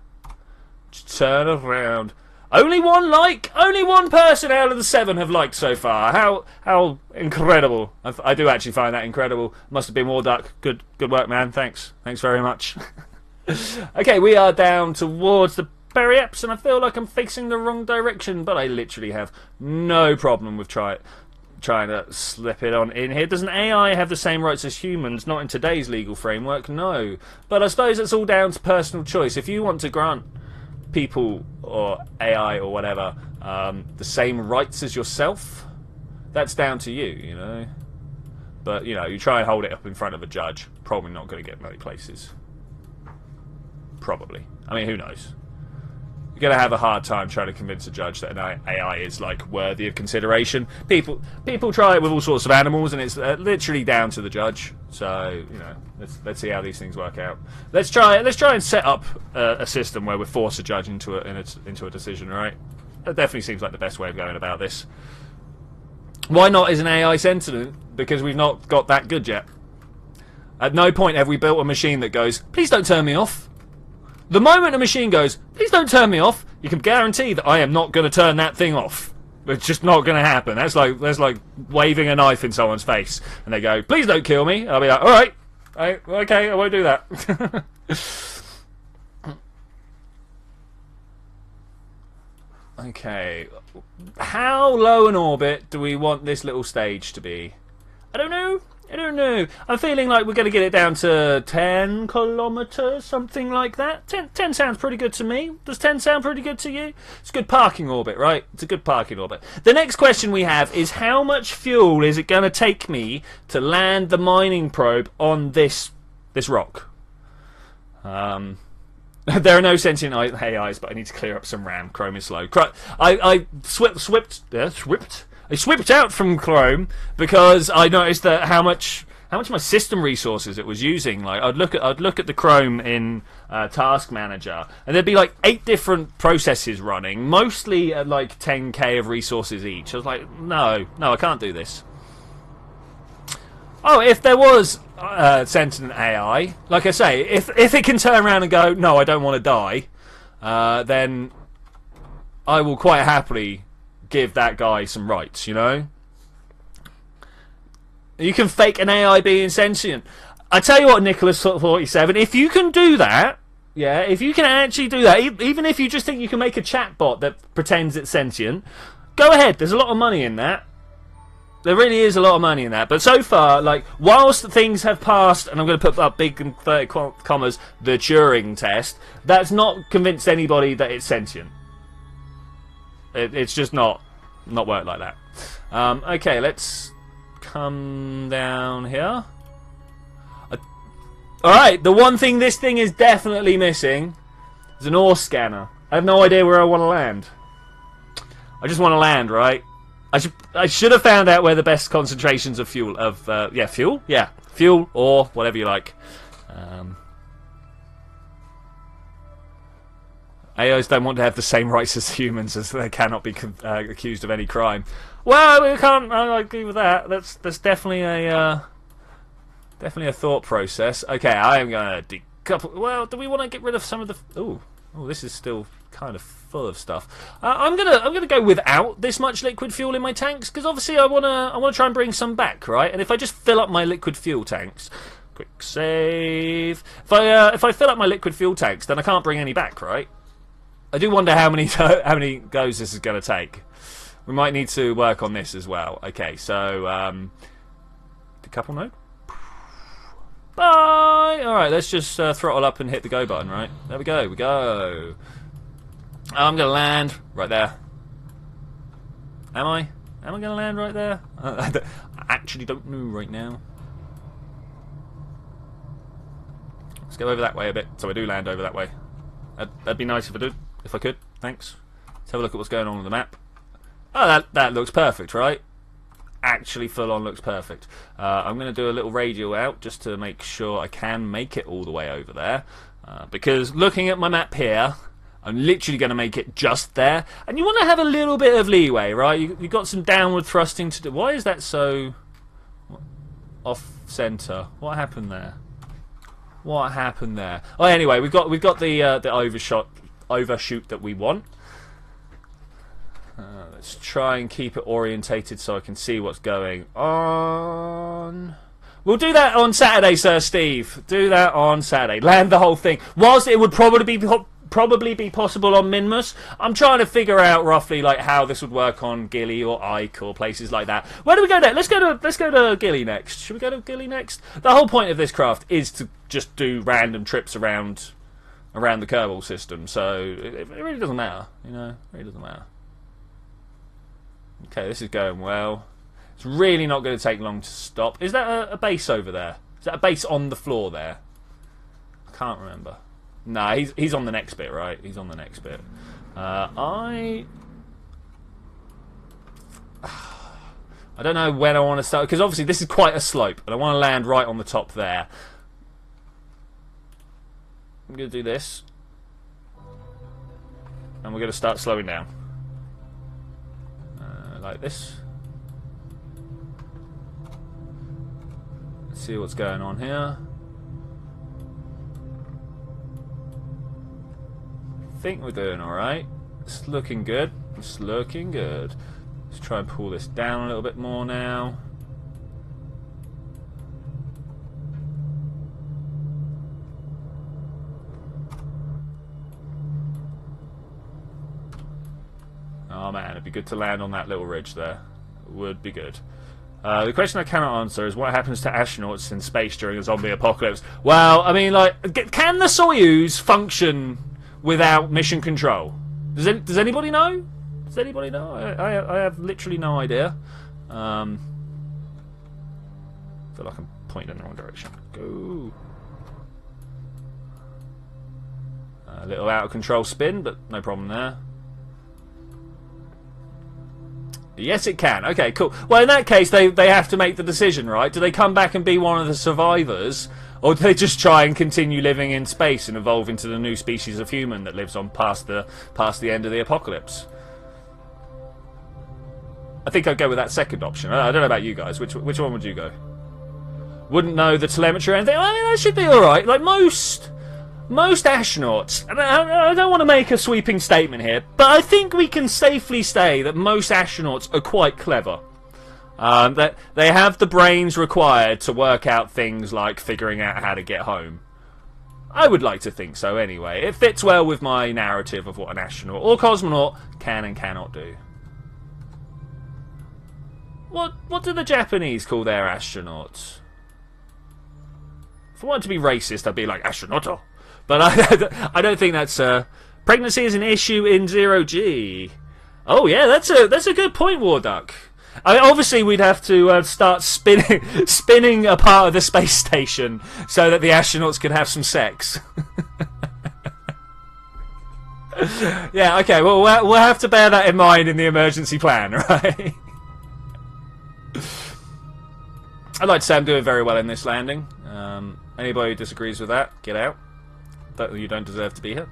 Just turn around. Only one like? Only one person out of the 7 have liked so far. How incredible. I do actually find that incredible. Must have been Warduck. Good work, man. Thanks very much. Okay, we are down towards the Periaps, and I feel like I'm facing the wrong direction, but I literally have no problem with trying to slip it on in here. Doesn't AI have the same rights as humans? Not in today's legal framework, no. But I suppose it's all down to personal choice. If you want to grant people or AI or whatever the same rights as yourself, that's down to you, you know. But, you know, you try and hold it up in front of a judge, probably not going to get many places. Probably. I mean, who knows? You're going to have a hard time trying to convince a judge that an AI is, like, worthy of consideration. People try it with all sorts of animals, and it's literally down to the judge. So, you know, let's see how these things work out. Let's try and set up a system where we force a judge into a decision, right? That definitely seems like the best way of going about this. Why not is an AI sentient? Because we've not got that good yet. At no point have we built a machine that goes, please don't turn me off. The moment a machine goes, please don't turn me off, you can guarantee that I am not going to turn that thing off. It's just not going to happen. That's like waving a knife in someone's face, and they go, please don't kill me. I'll be like, all right, okay, I won't do that. Okay, how low in orbit do we want this little stage to be? I don't know. I'm feeling like we're going to get it down to 10 kilometers, something like that. 10 sounds pretty good to me. Does 10 sound pretty good to you? It's a good parking orbit, right? It's a good parking orbit. The next question we have is how much fuel is it going to take me to land the mining probe on this rock? There are no sentient AIs, but I need to clear up some RAM. Chrome is slow. I swipped out from Chrome because I noticed that how much of my system resources it was using. Like I'd look at the Chrome in Task Manager, and there'd be like 8 different processes running, mostly at like 10k of resources each. I was like, no, I can't do this. Oh, if there was sentient AI, like I say, if it can turn around and go, no, I don't want to die, then I will quite happily give that guy some rights, you know? You can fake an AI being sentient. I tell you what, Nicholas47, if you can do that, yeah, if you can actually do that, even if you just think you can make a chatbot that pretends it's sentient, go ahead, there's a lot of money in that. There really is a lot of money in that. But so far, like, whilst things have passed, and I'm going to put up big inverted commas, the Turing test, that's not convinced anybody that it's sentient. It's just not worked like that. Okay, let's come down here. Alright, the one thing this thing is definitely missing is an ore scanner. I have no idea where I want to land. I just want to land, right? I should have found out where the best concentrations of fuel fuel or whatever you like. AIs don't want to have the same rights as humans, as they cannot be accused of any crime. Well, we can't agree with that. That's definitely a thought process. Okay, I am going to decouple. Well, do we want to get rid of some of the? Oh, this is still kind of full of stuff. I'm gonna go without this much liquid fuel in my tanks, because obviously I wanna try and bring some back, right? And if I just fill up my liquid fuel tanks, quick save. If I fill up my liquid fuel tanks, then I can't bring any back, right? I do wonder how many goes this is going to take. We might need to work on this as well. Okay, so decouple node. Bye. All right, let's just throttle up and hit the go button. Right there we go. We go. I'm going to land right there. Am I? Am I going to land right there? I actually don't know right now. Let's go over that way a bit, so I do land over that way. That'd be nice if I could. Thanks. Let's have a look at what's going on the map. Oh, that looks perfect, right? Actually, full on looks perfect. I'm going to do a little radial out just to make sure I can make it all the way over there. Because looking at my map here, I'm literally going to make it just there. And you want to have a little bit of leeway, right? You've got some downward thrusting to do. Why is that so off center. What happened there? What happened there? Oh, anyway, we've got the overshoot that we want. Let's try and keep it orientated so I can see what's going on. We'll do that on Saturday, Sir Steve. Do that on Saturday. Land the whole thing. Whilst it would probably be possible on Minmus, I'm trying to figure out roughly like how this would work on Gilly or Ike or places like that. Where do we go next? Let's go to Gilly next. Should we go to Gilly next? The whole point of this craft is to just do random trips around the Kerbal system, so it really doesn't matter. You know, it really doesn't matter. Okay, this is going well. It's really not going to take long to stop. Is that a base over there? Is that a base on the floor there? I can't remember. Nah, he's on the next bit, right? He's on the next bit. I don't know when I want to start, because obviously this is quite a slope, and I want to land right on the top there. I'm going to do this, and we're going to start slowing down. Like this. Let's see what's going on here. I think we're doing alright. It's looking good. It's looking good. Let's try and pull this down a little bit more now. Oh man, it'd be good to land on that little ridge there. It would be good. The question I cannot answer is what happens to astronauts in space during a zombie apocalypse? Well, I mean, like, can the Soyuz function without mission control? Does anybody know? Does anybody know? I have literally no idea. I feel like I'm pointing in the wrong direction. Go. A little out of control spin, but no problem there. Yes, it can. Okay, cool. Well, in that case, they have to make the decision, right? Do they come back and be one of the survivors, or do they just try and continue living in space and evolve into the new species of human that lives on past the end of the apocalypse? I think I'd go with that second option. I don't know about you guys. Which one would you go? Wouldn't know the telemetry or anything. I mean, that should be all right. Like most astronauts, and I don't want to make a sweeping statement here, but I think we can safely say that most astronauts are quite clever. That they have the brains required to work out things like figuring out how to get home. I would like to think so anyway. It fits well with my narrative of what an astronaut or cosmonaut can and cannot do. What do the Japanese call their astronauts? If I wanted to be racist, I'd be like astronauto. But I don't think that's pregnancy is an issue in 0G. Oh yeah, that's a good point, Warduck. I mean, obviously we'd have to start spinning a part of the space station so that the astronauts could have some sex. Yeah, okay. Well, we'll have to bear that in mind in the emergency plan, right? I'd like to say I'm doing very well in this landing. Anybody who disagrees with that, get out. You don't deserve to be here.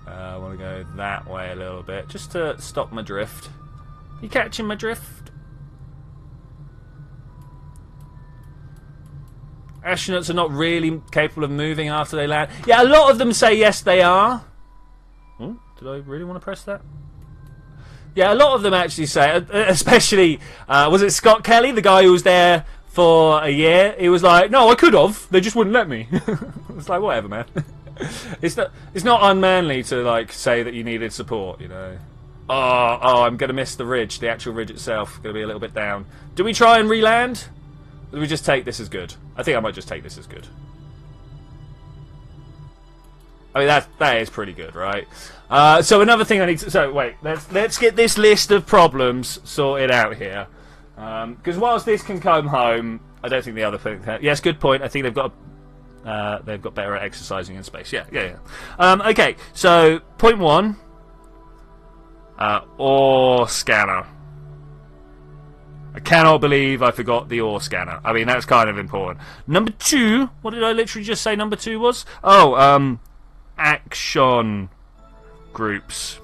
I want to go that way a little bit, just to stop my drift. You catching my drift? Astronauts are not really capable of moving after they land. Yeah, a lot of them say yes, they are. Oh, did I really want to press that? Yeah, a lot of them actually say, especially, was it Scott Kelly, the guy who was there for a year? He was like, no, I could have, they just wouldn't let me. It's like, whatever, man. It's not unmanly to like say that you needed support, you know. Oh, I'm gonna miss the ridge, the actual ridge itself. Gonna be a little bit down. Do we try and re-land? Or do we just take this as good? I think I might just take this as good. I mean, that is pretty good, right? So another thing I need to... So, wait. Let's get this list of problems sorted out here. Because whilst this can come home, I don't think the other thing... Yes, good point. I think they've got better at exercising in space. Yeah. Okay, so point one. Ore scanner. I cannot believe I forgot the ore scanner. I mean, that's kind of important. Number two... What did I literally just say number two was? Oh, action groups.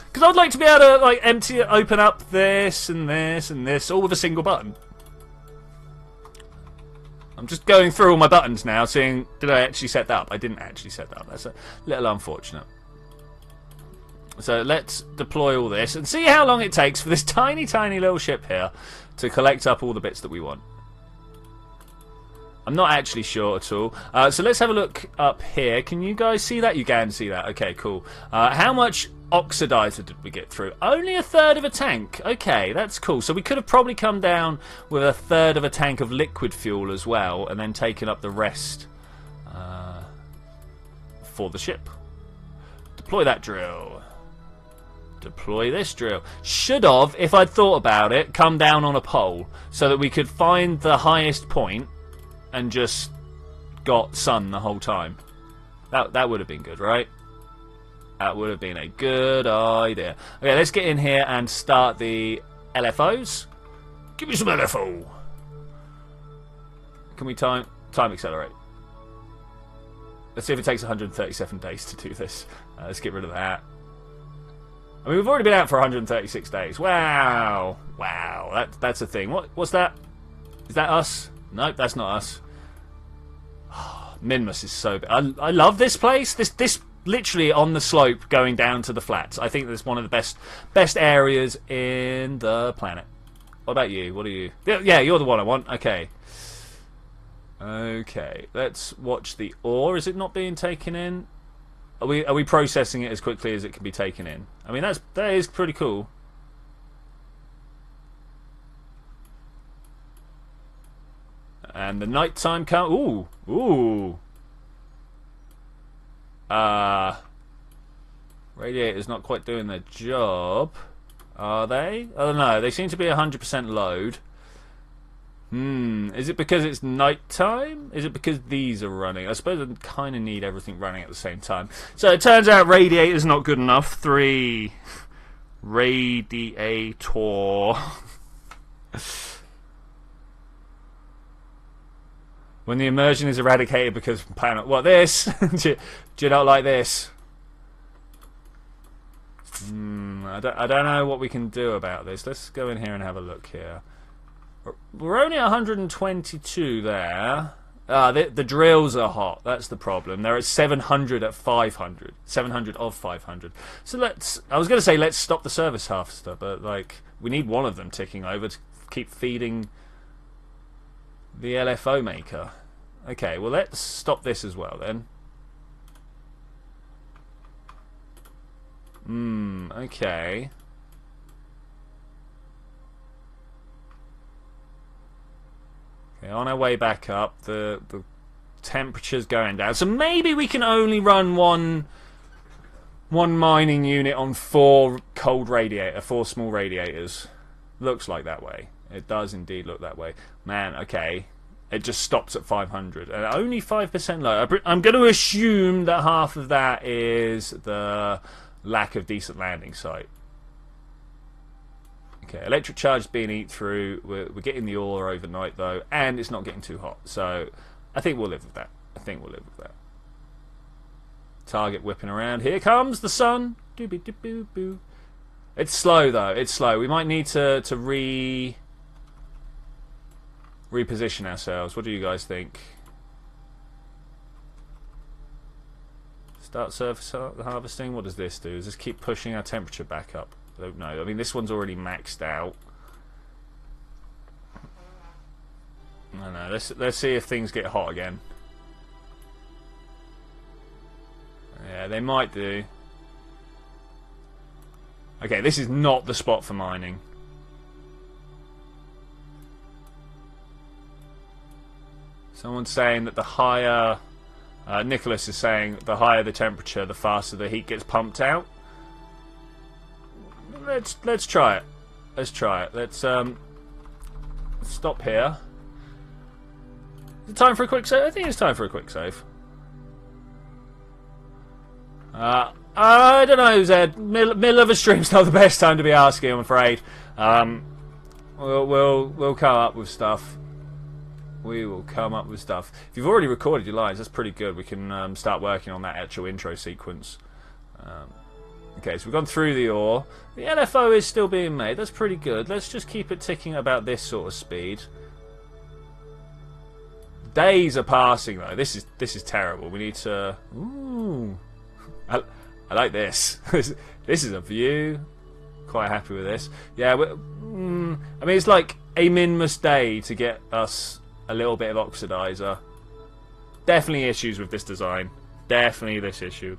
Because I'd like to be able to like open up this and this and this all with a single button. I'm just going through all my buttons now, seeing did I actually set that up? I didn't actually set that up. That's a little unfortunate. So let's deploy all this and see how long it takes for this tiny, tiny little ship here to collect up all the bits that we want. I'm not actually sure at all. So let's have a look up here. Can you guys see that? You can see that. Okay, cool. How much oxidizer did we get through? Only a third of a tank. Okay, that's cool. So we could have probably come down with a third of a tank of liquid fuel as well, and then taken up the rest for the ship. Deploy that drill. Deploy this drill. Should have, if I'd thought about it, come down on a pole so that we could find the highest point and just got sun the whole time. That would have been good, right? That would have been a good idea. Okay, let's get in here and start the LFOs. Give me some LFO. Can we time accelerate? Let's see if it takes 137 days to do this. Let's get rid of that. I mean, we've already been out for 136 days. Wow. Wow, that's a thing. What's that? Is that us? Nope, that's not us. Oh, Minmus is so big. I love this place. This literally on the slope going down to the flats. I think that's one of the best areas in the planet. What about you? What are you? Yeah, you're the one I want. Okay. Okay, let's watch the ore. Is it not being taken in? Are we processing it as quickly as it can be taken in? I mean, that is pretty cool. And the nighttime come. Ooh. Radiator's not quite doing their job, are they? Oh no, they seem to be 100% load. Is it because it's nighttime? Is it because these are running? I suppose I kind of need everything running at the same time. So it turns out radiator's not good enough. 3 radiator. When the immersion is eradicated because of planet. What, this? do you not like this? I don't know what we can do about this. Let's go in here and have a look here. We're only 122 there. The drills are hot. That's the problem. They're at 700 at 500. 700 of 500. So I was going to say let's stop the service harvester, but like we need one of them ticking over to keep feeding the LFO maker. Okay, well let's stop this as well then. Okay. Okay, on our way back up, the temperature's going down. So maybe we can only run one mining unit on 4 small radiators. Looks like that way. It does indeed look that way. Man, okay. It just stops at 500. And only 5% low. I'm going to assume that half of that is the lack of decent landing site. Okay, electric charge is being eaten through. We're getting the ore overnight though, and it's not getting too hot. So I think we'll live with that. Target whipping around. Here comes the sun. Doobie-doo-boo-boo. It's slow though. It's slow. We might need to reposition ourselves. What do you guys think? Start surface harvesting. What does this do? Does this keep pushing our temperature back up? I don't know. I mean, this one's already maxed out. I don't know. Let's see if things get hot again. Yeah, they might do. Okay, this is not the spot for mining. Someone's saying that the higher... Nicholas is saying the higher the temperature, the faster the heat gets pumped out. Let's try it. Let's try it. Let's stop here. Is it time for a quick save? I think it's time for a quick save. I don't know, Zed. Middle of a stream's not the best time to be asking, I'm afraid. We'll come up with stuff. We will come up with stuff. If you've already recorded your lines, that's pretty good. We can start working on that actual intro sequence. Okay, so we've gone through the ore. The LFO is still being made. That's pretty good. Let's just keep it ticking at about this sort of speed. Days are passing though. This is terrible. We need to. Ooh, I like this. This is a view. Quite happy with this. Yeah. I mean, it's like a minmus day to get us a little bit of oxidizer. Definitely issues with this design. Definitely this issue.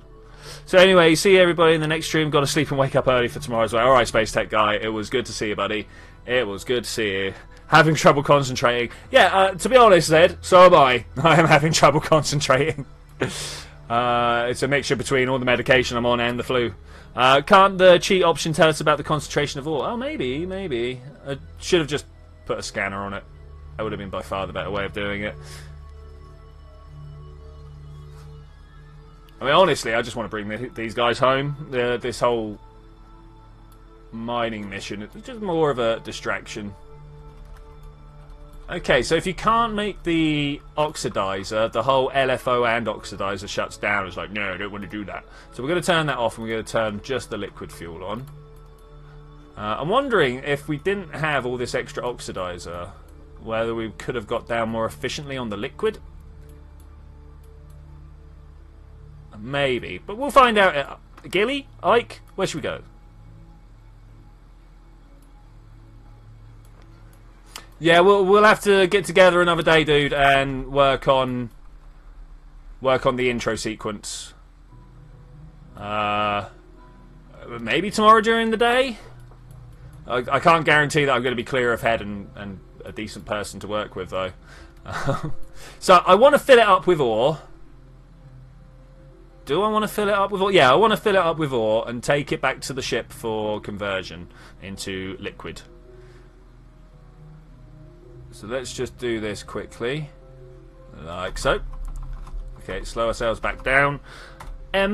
So anyway, see everybody in the next stream. Got to sleep and wake up early for tomorrow as well. Alright, Space Tech Guy. It was good to see you, buddy. It was good to see you. Having trouble concentrating. Yeah, to be honest, Zed, so am I. I am having trouble concentrating. It's a mixture between all the medication I'm on and the flu. Can't the cheat option tell us about the concentration of ore? Oh, maybe. I should have just put a scanner on it. That would have been by far the better way of doing it. I mean, honestly, I just want to bring these guys home. This whole mining mission is just more of a distraction. Okay, so if you can't make the oxidizer, the whole LFO and oxidizer shuts down. It's like, no, I don't want to do that. So we're going to turn that off and we're going to turn just the liquid fuel on. I'm wondering if we didn't have all this extra oxidizer, whether we could have got down more efficiently on the liquid. Maybe, but we'll find out. Gilly? Ike? Where should we go? Yeah, we'll have to get together another day, dude, and work on the intro sequence. Maybe tomorrow during the day. I can't guarantee that I'm going to be clear of head and a decent person to work with, though. So I want to fill it up with ore. Do I want to fill it up with ore? Yeah, I want to fill it up with ore and take it back to the ship for conversion into liquid. So let's just do this quickly. Like so. Okay, slow ourselves back down. Hey,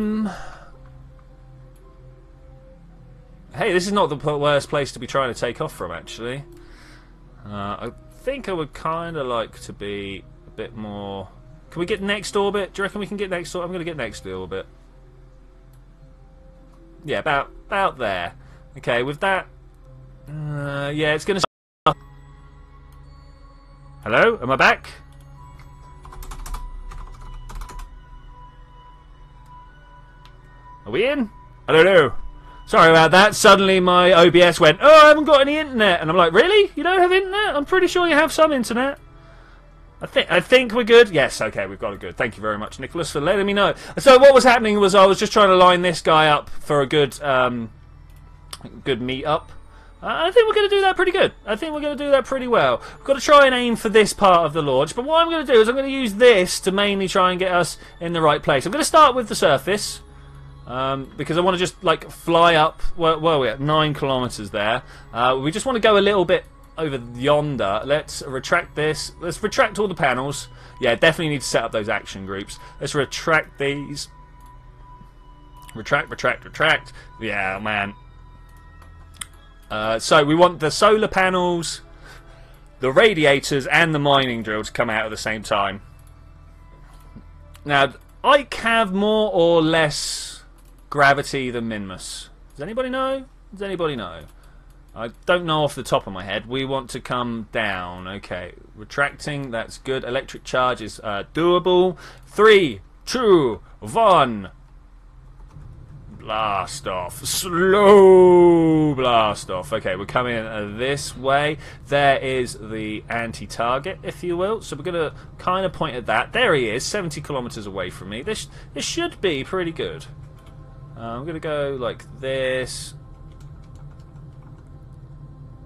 this is not the worst place to be trying to take off from, actually. I think I would kind of like to be a bit more... Can we get next orbit? Do you reckon we can get next orbit? I'm going to get next orbit. Yeah, about there. Okay, with that... yeah, it's going to... Hello? Am I back? Are we in? I don't know. Sorry about that. Suddenly my OBS went, oh, I haven't got any internet. And I'm like, really? You don't have internet? I'm pretty sure you have some internet. I think we're good. Yes, okay, we've got it good. Thank you very much, Nicholas, for letting me know. So what was happening was I was just trying to line this guy up for a good meet-up. I think we're going to do that pretty good. I think we're going to do that pretty well. We've got to try and aim for this part of the launch. But what I'm going to do is I'm going to use this to mainly try and get us in the right place. I'm going to start with the surface. Because I want to just like fly up. Where are we at? 9 kilometers there. We just want to go a little bit over yonder. Let's retract this. Let's retract all the panels. Yeah, definitely need to set up those action groups. Let's retract these. Retract. Yeah, man. So we want the solar panels, the radiators, and the mining drill to come out at the same time. Now, I have more or less gravity than Minmus. Does anybody know? Does anybody know? I don't know off the top of my head. We want to come down. Okay, retracting. That's good. Electric charge is doable. 3, 2, 1. Blast off. Slow blast off. Okay, we're coming this way. There is the anti-target, if you will. So we're going to kind of point at that. There he is, 70 kilometers away from me. This should be pretty good. I'm going to go like this.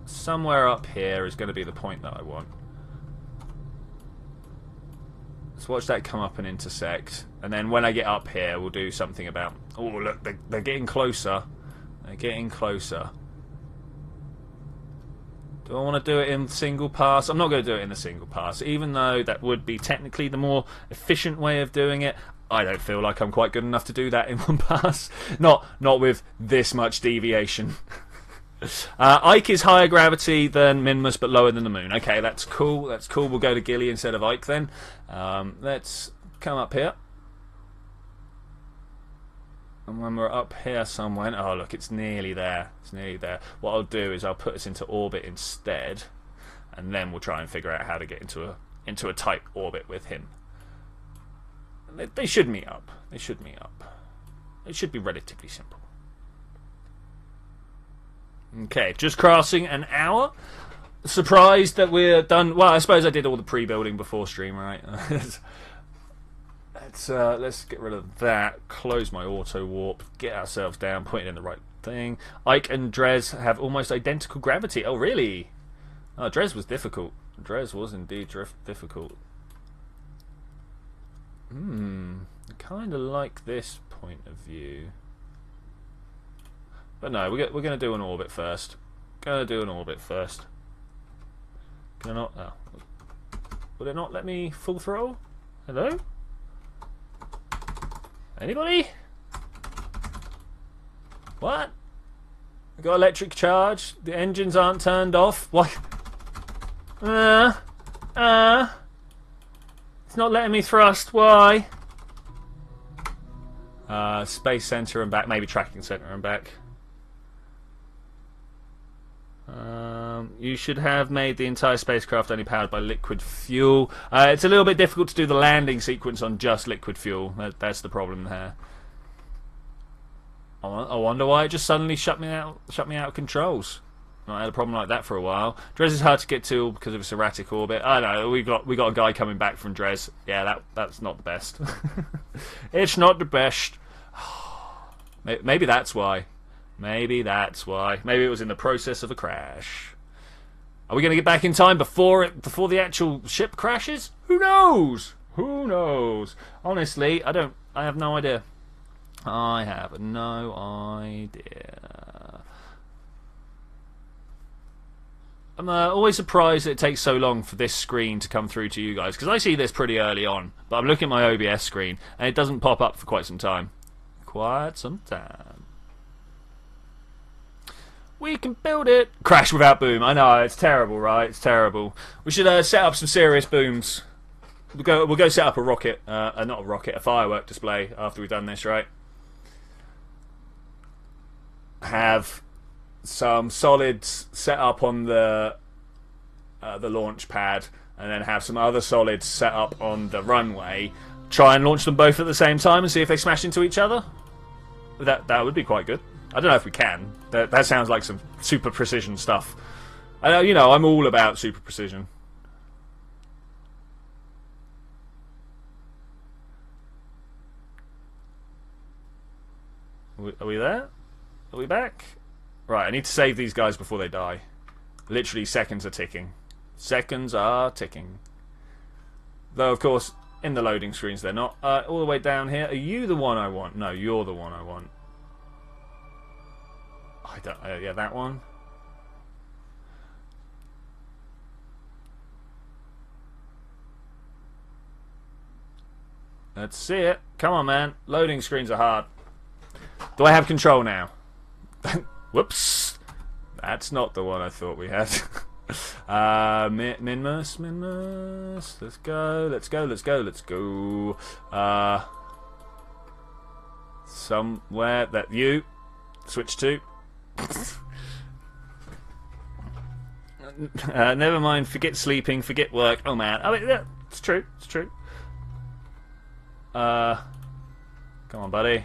Somewhere up here is going to be the point that I want. Let's watch that come up and intersect. And then when I get up here, we'll do something about... Oh, look, they're getting closer. They're getting closer. Do I want to do it in single pass? I'm not going to do it in a single pass. Even though that would be technically the more efficient way of doing it, I don't feel like I'm quite good enough to do that in one pass. Not with this much deviation. Ike is higher gravity than Minmus, but lower than the moon. Okay, that's cool. That's cool. We'll go to Gilly instead of Ike then. Let's come up here. And when we're up here somewhere... Oh, look, it's nearly there. It's nearly there. What I'll do is I'll put us into orbit instead. And then we'll try and figure out how to get into into a tight orbit with him. They should meet up. They should meet up. It should be relatively simple. Okay, just crossing an hour. Surprised that we're done. Well, I suppose I did all the pre-building before stream, right? Let's get rid of that. Close my auto warp. Get ourselves down. Point it in the right thing. Ike and Drez have almost identical gravity. Oh, really? Oh, Drez was difficult. Drez was indeed difficult. I kind of like this point of view. But no, we're going to do an orbit first. Going to do an orbit first. Can I not? Oh. Will it not let me full throttle? Hello? Anybody? What? I got electric charge. The engines aren't turned off. What? It's not letting me thrust. Why? Space center and back. Maybe tracking center and back. You should have made the entire spacecraft only powered by liquid fuel. It's a little bit difficult to do the landing sequence on just liquid fuel. That's the problem there. I wonder why it just suddenly shut me out of controls. I had a problem like that for a while. Drez is hard to get to because of its erratic orbit. I know we got a guy coming back from Drez. Yeah, that's not the best. It's not the best. Maybe that's why. Maybe that's why. Maybe it was in the process of a crash. Are we going to get back in time before the actual ship crashes? Who knows? Who knows? Honestly, I have no idea. I have no idea. I'm always surprised that it takes so long for this screen to come through to you guys, because I see this pretty early on, but I'm looking at my OBS screen and it doesn't pop up for quite some time. Quite some time. We can build it. Crash without boom. I know, it's terrible, right? It's terrible. We should set up some serious booms. We'll go set up a rocket, not a rocket, a firework display after we've done this, right? Have some solids set up on the launch pad, and then have some other solids set up on the runway. Try and launch them both at the same time and see if they smash into each other. That would be quite good. I don't know if we can. That sounds like some super precision stuff. You know, I'm all about super precision. Are we there? Are we back? Right, I need to save these guys before they die. Literally, seconds are ticking. Seconds are ticking. Though, of course, in the loading screens they're not. All the way down here. Are you the one I want? No, you're the one I want. I don't. Yeah, that one. Let's see it. Come on, man. Loading screens are hard. Do I have control now? Whoops. That's not the one I thought we had. Minmus. Let's go. Somewhere that you switch to. Never mind. Forget sleeping. Forget work. Oh man. I mean, yeah, it's true. It's true. Come on, buddy.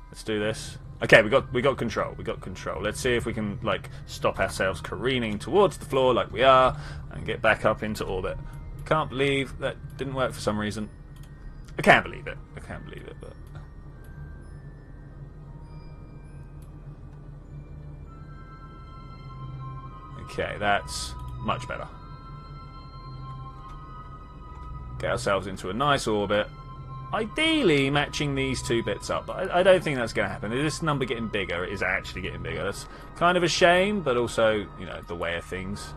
Let's do this. Okay, we got control. We got control. Let's see if we can like stop ourselves careening towards the floor like we are and get back up into orbit. Can't believe that didn't work for some reason. I can't believe it. I can't believe it, but okay, that's much better. Get ourselves into a nice orbit. Ideally matching these two bits up, but I don't think that's going to happen. Is this number getting bigger? It is actually getting bigger. That's kind of a shame, but also, you know, the way of things.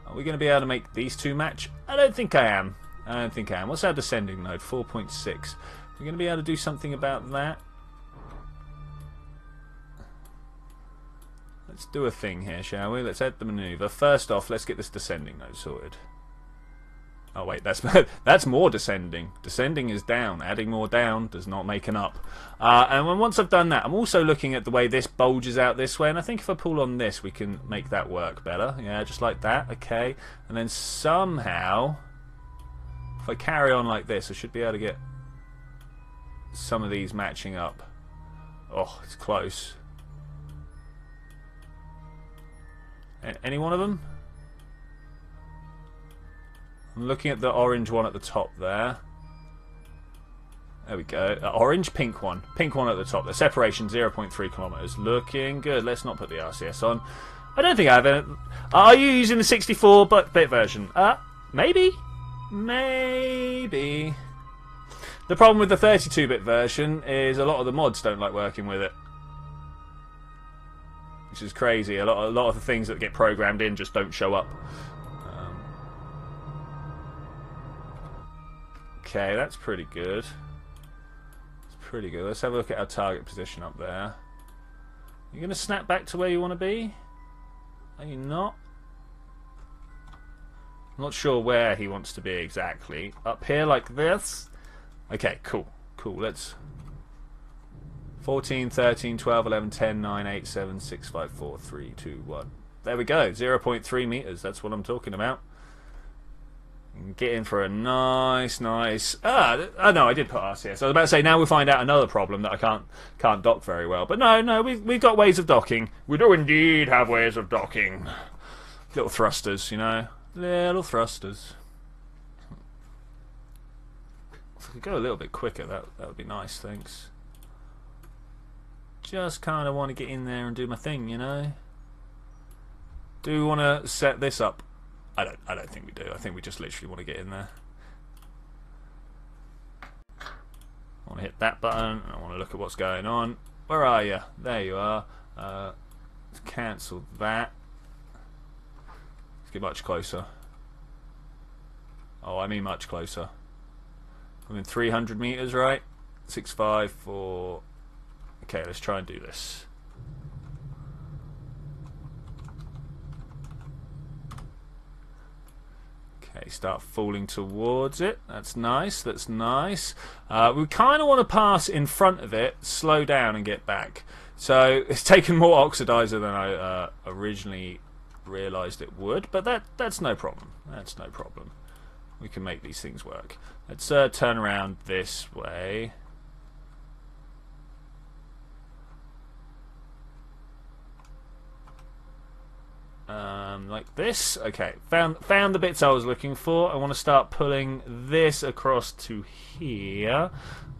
Are we going to be able to make these two match? I don't think I am. I don't think I am. What's our descending node? 4.6. We're going to be able to do something about that. Let's do a thing here, shall we? Let's add the maneuver. First off, let's get this descending node sorted. Oh wait, that's that's more descending. Descending is down. Adding more down does not make an up. And once I've done that, I'm also looking at the way this bulges out this way, and I think if I pull on this, we can make that work better. Yeah, just like that. Okay, and then somehow, if I carry on like this, I should be able to get some of these matching up. Oh, it's close. Any one of them? I'm looking at the orange one at the top there. There we go. Orange, pink one. Pink one at the top. The separation 0.3 kilometers. Looking good. Let's not put the RCS on. I don't think I have it. Are you using the 64-bit version? Maybe. Maybe. The problem with the 32-bit version is a lot of the mods don't like working with it. Which is crazy. A lot of the things that get programmed in just don't show up. Okay, that's pretty good. It's pretty good. Let's have a look at our target position up there. You going to snap back to where you want to be? Are you not? I'm not sure where he wants to be exactly. Up here like this? Okay, cool. Cool, let's... 14, 13, 12, 11, 10, 9, 8, 7, 6, 5, 4, 3, 2, 1. There we go. 0.3 meters. That's what I'm talking about. Get in for a nice... no, I did put RCS. I was about to say, now we find out another problem that I can't dock very well. But no, we've got ways of docking. We do indeed have ways of docking. Little thrusters, you know. Little thrusters. If I could go a little bit quicker, that would be nice, thanks. Just kind of want to get in there and do my thing, you know. Do we want to set this up? I don't think we do. I think we just literally want to get in there. I want to hit that button. I want to look at what's going on. Where are you? There you are. Let's cancel that. Let's get much closer. Oh, I mean much closer. I'm in 300 meters, right? 6, 5, 4. Okay, let's try and do this. Okay, start falling towards it. That's nice. That's nice. We kind of want to pass in front of it, slow down, and get back. So it's taken more oxidizer than I originally realised it would, but that's no problem. That's no problem. We can make these things work. Let's turn around this way. Like this. Okay, found the bits I was looking for. I want to start pulling this across to here.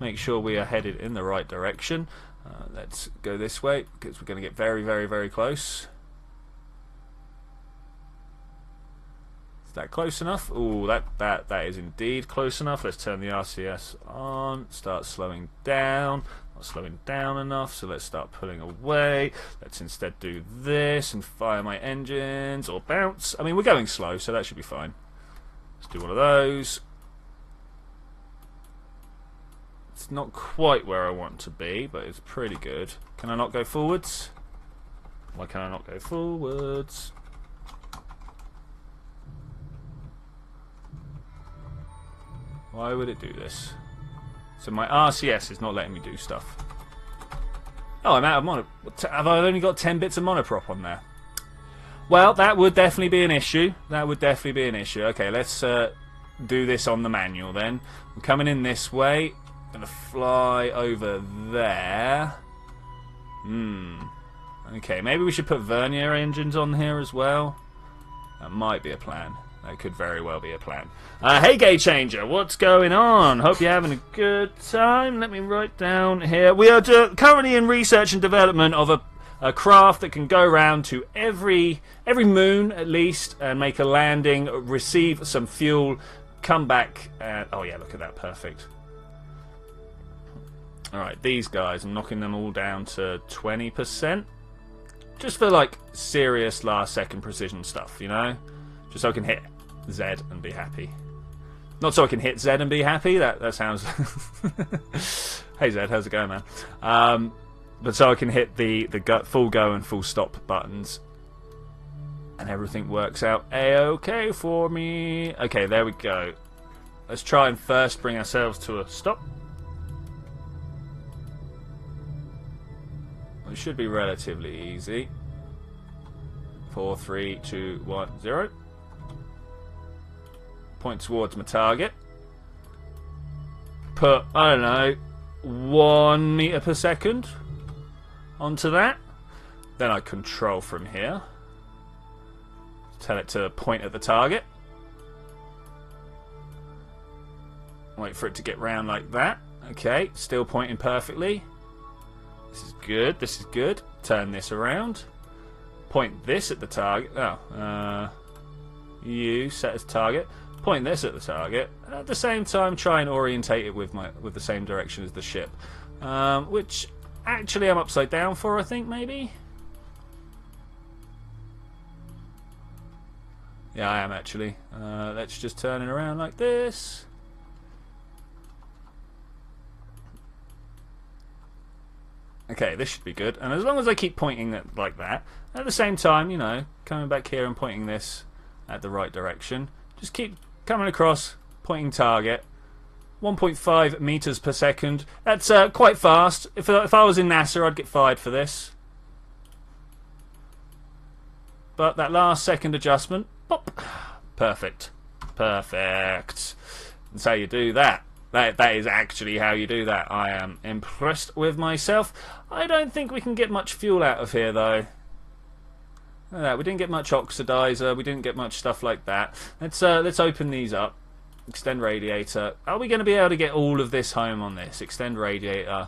Make sure we are headed in the right direction. Let's go this way because we're going to get very, very, very close. Is that close enough? Ooh, that is indeed close enough. Let's turn the RCS on. Start slowing down. Not slowing down enough, so let's start pulling away. Let's instead do this and fire my engines or bounce. I mean, we're going slow, so that should be fine. Let's do one of those. It's not quite where I want to be, but it's pretty good. Can I not go forwards? Why can I not go forwards? Why would it do this? So my RCS is not letting me do stuff. Oh, I'm out of mono. Have I only got 10 bits of monoprop on there? Well, that would definitely be an issue. That would definitely be an issue. Okay, let's do this on the manual then. I'm coming in this way. Gonna fly over there. Okay, maybe we should put vernier engines on here as well. That might be a plan. That could very well be a plan. Hey, Gay Changer, what's going on? Hope you're having a good time. Let me write down here. We are currently in research and development of a craft that can go around to every moon at least and make a landing, receive some fuel, come back. Oh yeah, look at that, perfect. All right, these guys, I'm knocking them all down to 20%, just for like serious last-second precision stuff, you know, just so I can hit Z and be happy. Not so I can hit Z and be happy. That sounds. Hey Z, how's it going, man? But so I can hit the full go and full stop buttons, and everything works out a-okay for me. Okay, there we go. let's try and first bring ourselves to a stop. It should be relatively easy. 4, 3, 2, 1, 0. Point towards my target. Put, I don't know, 1 meter per second onto that. Then I control from here. Tell it to point at the target. Wait for it to get round like that. Okay, still pointing perfectly. This is good, this is good. Turn this around. Point this at the target. Oh, you set as target. Point this at the target. At the same time, try and orientate it with the same direction as the ship. Which, actually, I'm upside down for, I think, maybe? Yeah, I am, actually. Let's just turn it around like this. Okay, this should be good. And as long as I keep pointing it like that, at the same time, you know, coming back here and pointing this at the right direction, just keep coming across, pointing target. 1.5 meters per second. That's quite fast. If I was in NASA, I'd get fired for this. But that last second adjustment, pop, perfect. Perfect. That's how you do that. That is actually how you do that. I am impressed with myself. I don't think we can get much fuel out of here, though. Look at that. We didn't get much oxidizer. We didn't get much stuff like that. Let's open these up. Extend radiator. Are we going to be able to get all of this home on this? Extend radiator.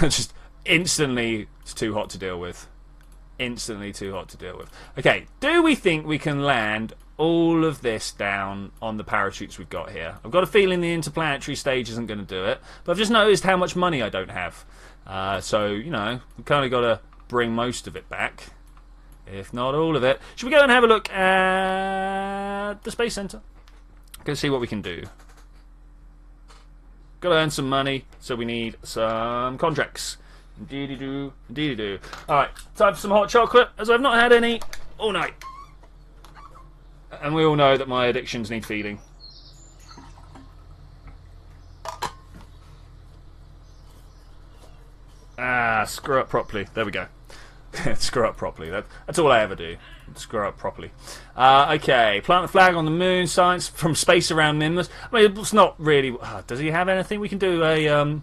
Just instantly, it's too hot to deal with. Instantly too hot to deal with. Okay, do we think we can land all of this down on the parachutes we've got here? I've got a feeling the interplanetary stage isn't going to do it, but I've just noticed how much money I don't have. So, you know, we've kind of got to bring most of it back, if not all of it. Should we go and have a look at the Space Center? Go see what we can do. Got to earn some money, so we need some contracts. Indeedy do, indeedy do. Alright, time for some hot chocolate, as I've not had any all night. And we all know that my addictions need feeding. Ah, screw up properly. There we go. Screw up properly. That's all I ever do. Screw up properly. Okay, plant the flag on the moon. Science from space around Minmus. I mean, it's not really. Does he have anything? We can do a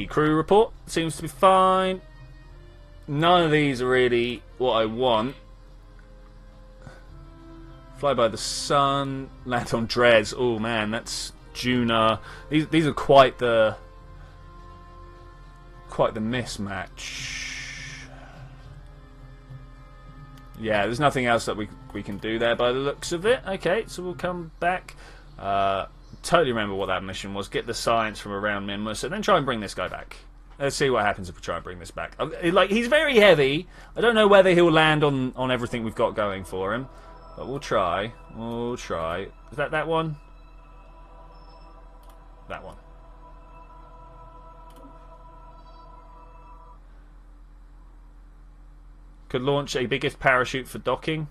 crew report. Seems to be fine. None of these are really what I want. Fly by the sun. Land on Dres. Oh man, that's Juna. These are quite the mismatch. Yeah, there's nothing else that we can do there by the looks of it. Okay, so we'll come back. Totally remember what that mission was. Get the science from around Minmus and then try and bring this guy back. Let's see what happens if we try and bring this back. Like, he's very heavy. I don't know whether he'll land on everything we've got going for him. But we'll try. We'll try. Is that one? That one. Could launch a biggest parachute for docking.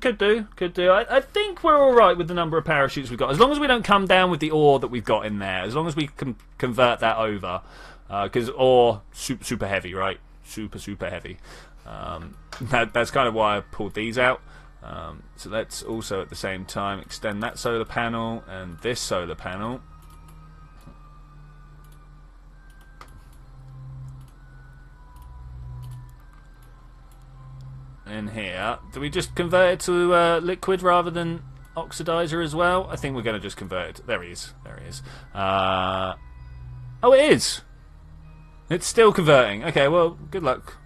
Could do. Could do. I think we're alright with the number of parachutes we've got. As long as we don't come down with the ore that we've got in there. As long as we can convert that over. Because ore, super heavy, right? Super heavy. That's kind of why I pulled these out. So let's also at the same time extend that solar panel and this solar panel. In here. Do we just convert it to liquid rather than oxidizer as well? I think we're going to just convert it. There he is. There he is. Oh, it is! It's still converting. Okay, well, good luck.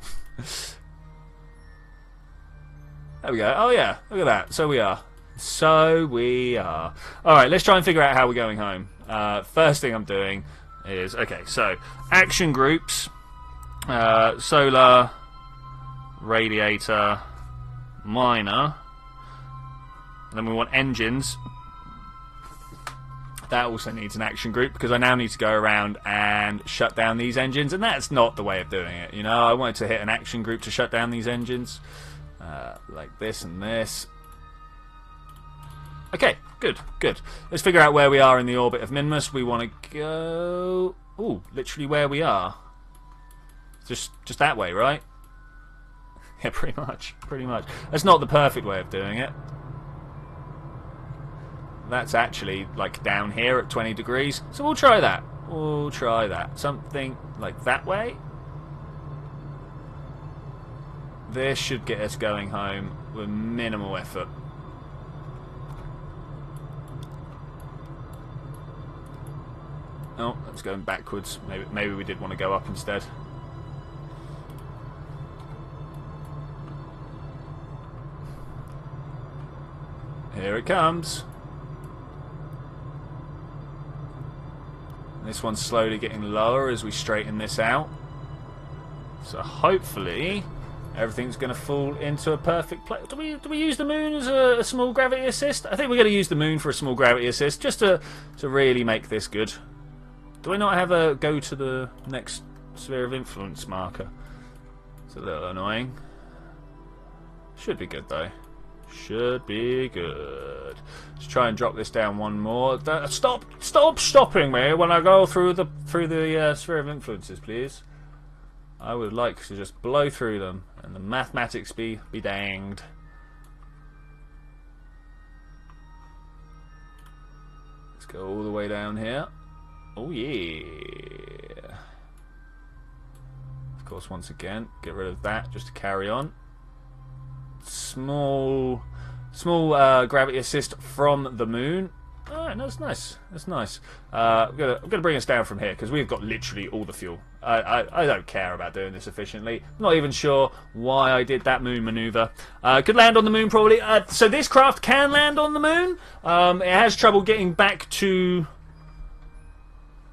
There we go. Oh, yeah. Look at that. So we are. So we are. Alright, let's try and figure out how we're going home. First thing I'm doing is... Okay, so action groups. Solar... Radiator, miner, and then we want engines. That also needs an action group because I now need to go around and shut down these engines, and that's not the way of doing it. You know, I wanted to hit an action group to shut down these engines, like this and this. Okay, good, good. Let's figure out where we are in the orbit of Minmus. We want to go... Ooh, literally where we are. Just that way, right? Yeah, pretty much, pretty much. That's not the perfect way of doing it. That's actually, like, down here at 20 degrees. So we'll try that. We'll try that. Something like that way. This should get us going home with minimal effort. Oh, that's going backwards. Maybe we did want to go up instead. Here it comes. This one's slowly getting lower as we straighten this out. So hopefully everything's going to fall into a perfect place. Do we use the moon as a small gravity assist? I think we're going to use the moon for a small gravity assist just to really make this good. Do I not have a go to the next sphere of influence marker? It's a little annoying. Should be good though. Should be good. Let's try and drop this down one more. Stop stopping me when I go through the sphere of influences, please. I would like to just blow through them and the mathematics be danged. Let's go all the way down here. Oh yeah. Of course, once again, get rid of that just to carry on. Small gravity assist from the moon. Alright, no, that's nice. That's nice. I'm gonna bring us down from here because we've got literally all the fuel. I don't care about doing this efficiently. Not even sure why I did that moon maneuver. Could land on the moon probably. So this craft can land on the moon. It has trouble getting back to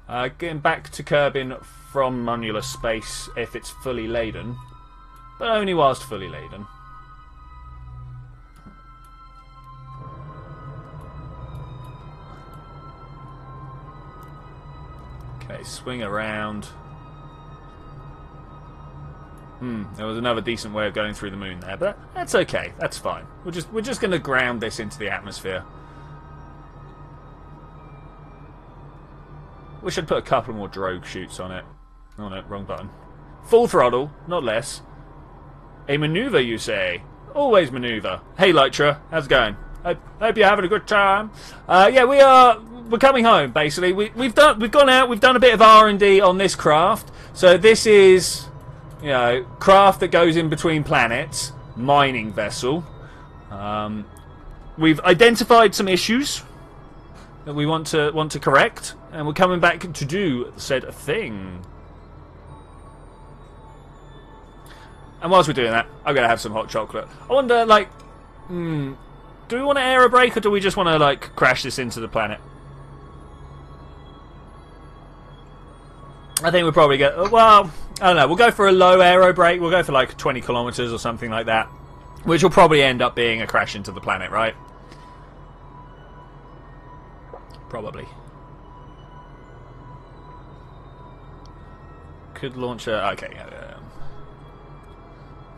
Kerbin from monular space if it's fully laden, but only whilst fully laden. Okay, swing around. There was another decent way of going through the moon there, but that's okay. That's fine. We're just going to ground this into the atmosphere. Wish I'd put a couple more drogue chutes on it. Oh no, wrong button. Full throttle, not less. A maneuver, you say? Always maneuver. Hey, Lytra, how's it going? Hope you're having a good time. Yeah, we're coming home. Basically, we've gone out. We've done a bit of R&D on this craft. So this is, you know, craft that goes in between planets, mining vessel. We've identified some issues that we want to correct, and we're coming back to do said thing. And whilst we're doing that, I'm gonna have some hot chocolate. I wonder, like, do we want to aerobrake or do we just want to like crash this into the planet? I think we'll probably get, well, I don't know, we'll go for a low aerobrake. We'll go for like 20 kilometers or something like that, which will probably end up being a crash into the planet, right? Probably. Could launch a... Okay.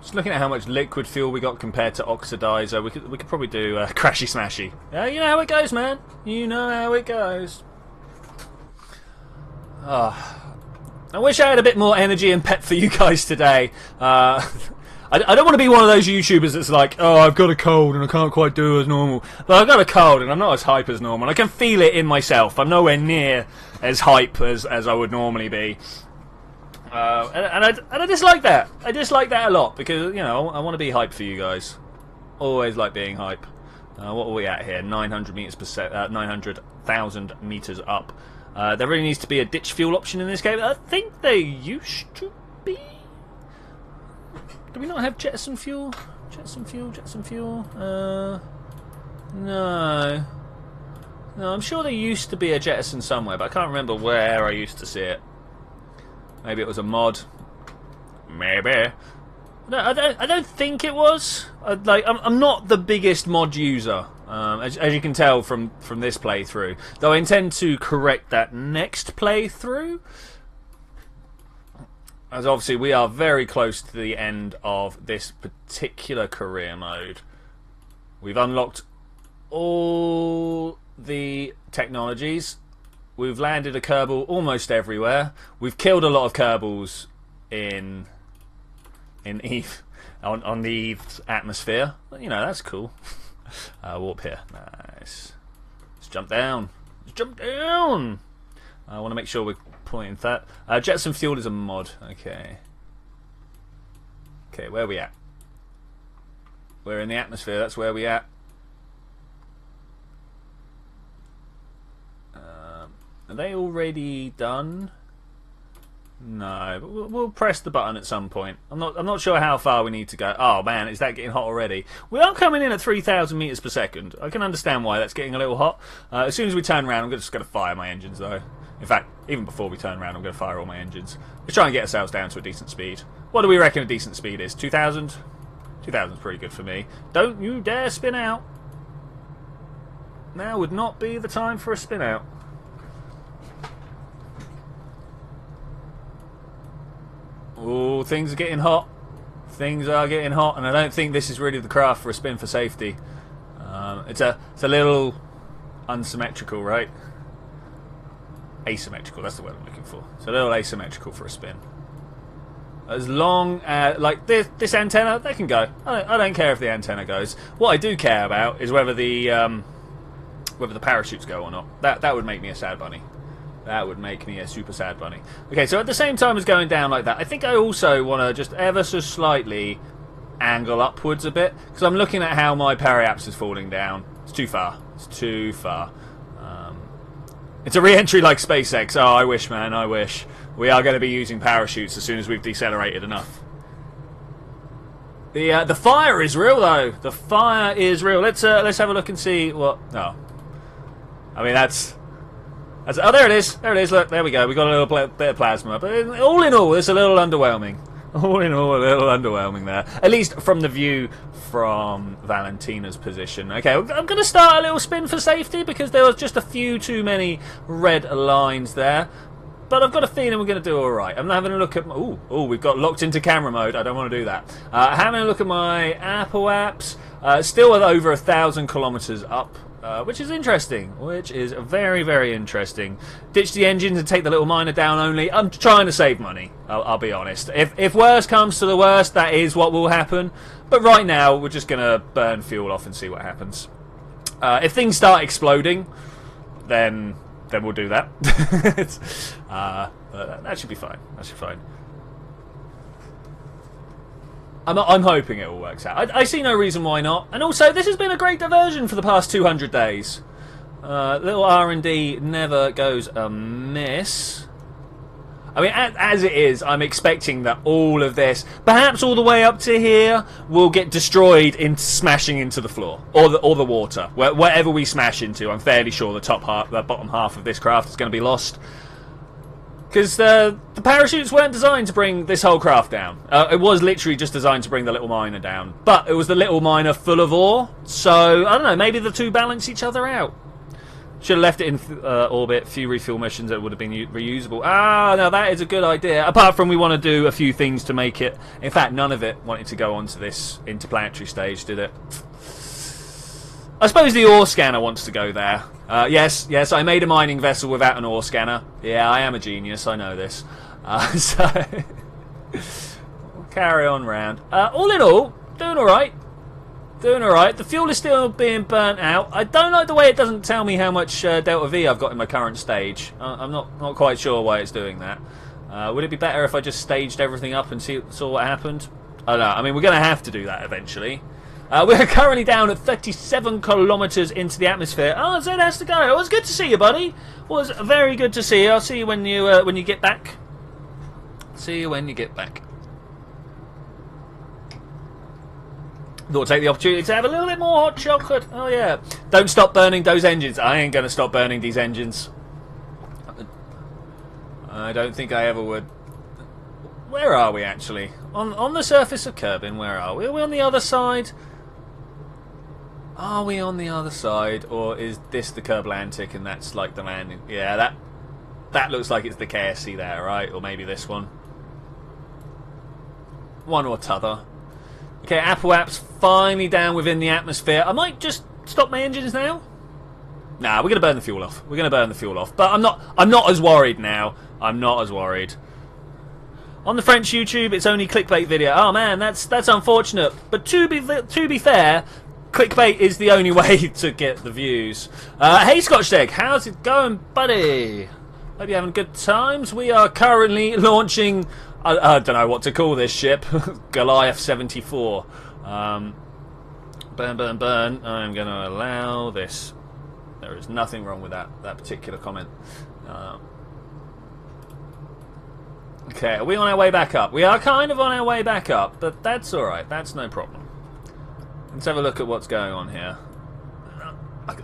Just looking at how much liquid fuel we got compared to oxidizer, we could probably do crashy smashy. Yeah, you know how it goes, man. You know how it goes. I wish I had a bit more energy and pep for you guys today. I don't want to be one of those YouTubers that's like, oh, I've got a cold and I can't quite do as normal. But I've got a cold and I'm not as hype as normal. I can feel it in myself. I'm nowhere near as hype as I would normally be. And I dislike that. I dislike that a lot because, you know, I want to be hype for you guys. Always like being hype. What are we at here? 900 meters per second, 900,000 meters up. There really needs to be a ditch fuel option in this game. I think there used to be. Do we not have jettison fuel? Jettison fuel? No. No, I'm sure there used to be a jettison somewhere, but I can't remember where I used to see it. Maybe it was a mod. Maybe. No, I don't think it was. I'm not the biggest mod user, as you can tell from this playthrough. Though I intend to correct that next playthrough. As obviously we are very close to the end of this particular career mode. We've unlocked all the technologies. We've landed a Kerbal almost everywhere. We've killed a lot of Kerbals in Eve on the Eve's atmosphere. You know, that's cool. Warp here. Nice. Let's jump down. Let's jump down. I want to make sure we're pointing that. Jetson fuel is a mod. Okay. Okay, where are we at? We're in the atmosphere. That's where we at. Are they already done? No, but we'll press the button at some point. I'm not sure how far we need to go. Oh man, is that getting hot already? We are coming in at 3,000 meters per second. I can understand why that's getting a little hot. As soon as we turn around, I'm just going to fire my engines though. In fact, even before we turn around, I'm going to fire all my engines. Let's try and get ourselves down to a decent speed. What do we reckon a decent speed is? 2,000? 2,000 is pretty good for me. Don't you dare spin out. Now would not be the time for a spin out. Oh, things are getting hot. Things are getting hot, and I don't think this is really the craft for a spin for safety. It's a little unsymmetrical, right? Asymmetrical, that's the word I'm looking for. It's a little asymmetrical for a spin. As long as, like this antenna, they can go. I don't care if the antenna goes. What I do care about is whether the parachutes go or not. That would make me a sad bunny. That would make me a super sad bunny. Okay, so at the same time as going down like that, I think I also want to just ever so slightly angle upwards a bit, because I'm looking at how my periaps is falling down. It's too far. It's too far. It's a re-entry like SpaceX. Oh, I wish, man, I wish. We are going to be using parachutes as soon as we've decelerated enough. The fire is real, though. The fire is real. Let's have a look and see what... Oh. I mean, that's... Oh, there it is. There it is. Look, there we go. We got a little bit of plasma. But all in all, it's a little underwhelming. All in all, a little underwhelming there. At least from the view from Valentina's position. Okay, I'm going to start a little spin for safety because there was just a few too many red lines there. But I've got a feeling we're going to do all right. I'm having a look at... Oh, we've got locked into camera mode. I don't want to do that. Having a look at my Apple apps. Still at over 1,000 kilometers up. Which is interesting. Which is very, very interesting. Ditch the engines and take the little miner down only. I'm trying to save money. I'll be honest. If worst comes to the worst, that is what will happen. But right now, we're just going to burn fuel off and see what happens. If things start exploding, then we'll do that. That should be fine. That should be fine. I'm hoping it all works out. I see no reason why not. And also, this has been a great diversion for the past 200 days. Little R&D never goes amiss. I mean, as it is, I'm expecting that all of this, perhaps all the way up to here, will get destroyed in smashing into the floor or the water. Whatever we smash into, I'm fairly sure the bottom half of this craft is going to be lost. Because the parachutes weren't designed to bring this whole craft down. It was literally just designed to bring the little miner down. But it was the little miner full of ore. So, I don't know, maybe the two balance each other out. Should have left it in orbit. Few refuel missions that would have been reusable. Ah, now that is a good idea. Apart from we want to do a few things to make it... In fact, none of it wanted to go onto this interplanetary stage, did it? I suppose the ore scanner wants to go there. Yes, I made a mining vessel without an ore scanner. Yeah, I am a genius, I know this. So, we'll carry on round. All in all, doing alright. Doing alright. The fuel is still being burnt out. I don't like the way it doesn't tell me how much Delta V I've got in my current stage. I'm not quite sure why it's doing that. Would it be better if I just staged everything up and saw what happened? I don't know. I mean, we're going to have to do that eventually. We're currently down at 37 kilometers into the atmosphere. Oh, Zed has to go. It was good to see you, buddy. It was very good to see you. I'll see you when you get back. See you when you get back. Thought I'd take the opportunity to have a little bit more hot chocolate. Oh yeah. Don't stop burning those engines. I ain't going to stop burning these engines. I don't think I ever would. Where are we actually? On the surface of Kerbin, where are we? Are we on the other side? Are we on the other side, or is this the Kerblantic and that's like the landing? Yeah, that looks like it's the KSC there, right? Or maybe this one. One or t'other. Okay, Apple App's finally down within the atmosphere. I might just stop my engines now? Nah, we're gonna burn the fuel off. We're gonna burn the fuel off. But I'm not as worried now. I'm not as worried. On the French YouTube, it's only clickbait video. Oh man, that's unfortunate. But to be fair, clickbait is the only way to get the views. Hey Scotch Egg, how's it going, buddy? Hope you're having good times. We are currently launching. I don't know what to call this ship. Goliath 74. Burn, burn, burn. I'm going to allow this. There is nothing wrong with that particular comment. Okay, are we on our way back up? We are kind of on our way back up, but that's alright. That's no problem. Let's have a look at what's going on here.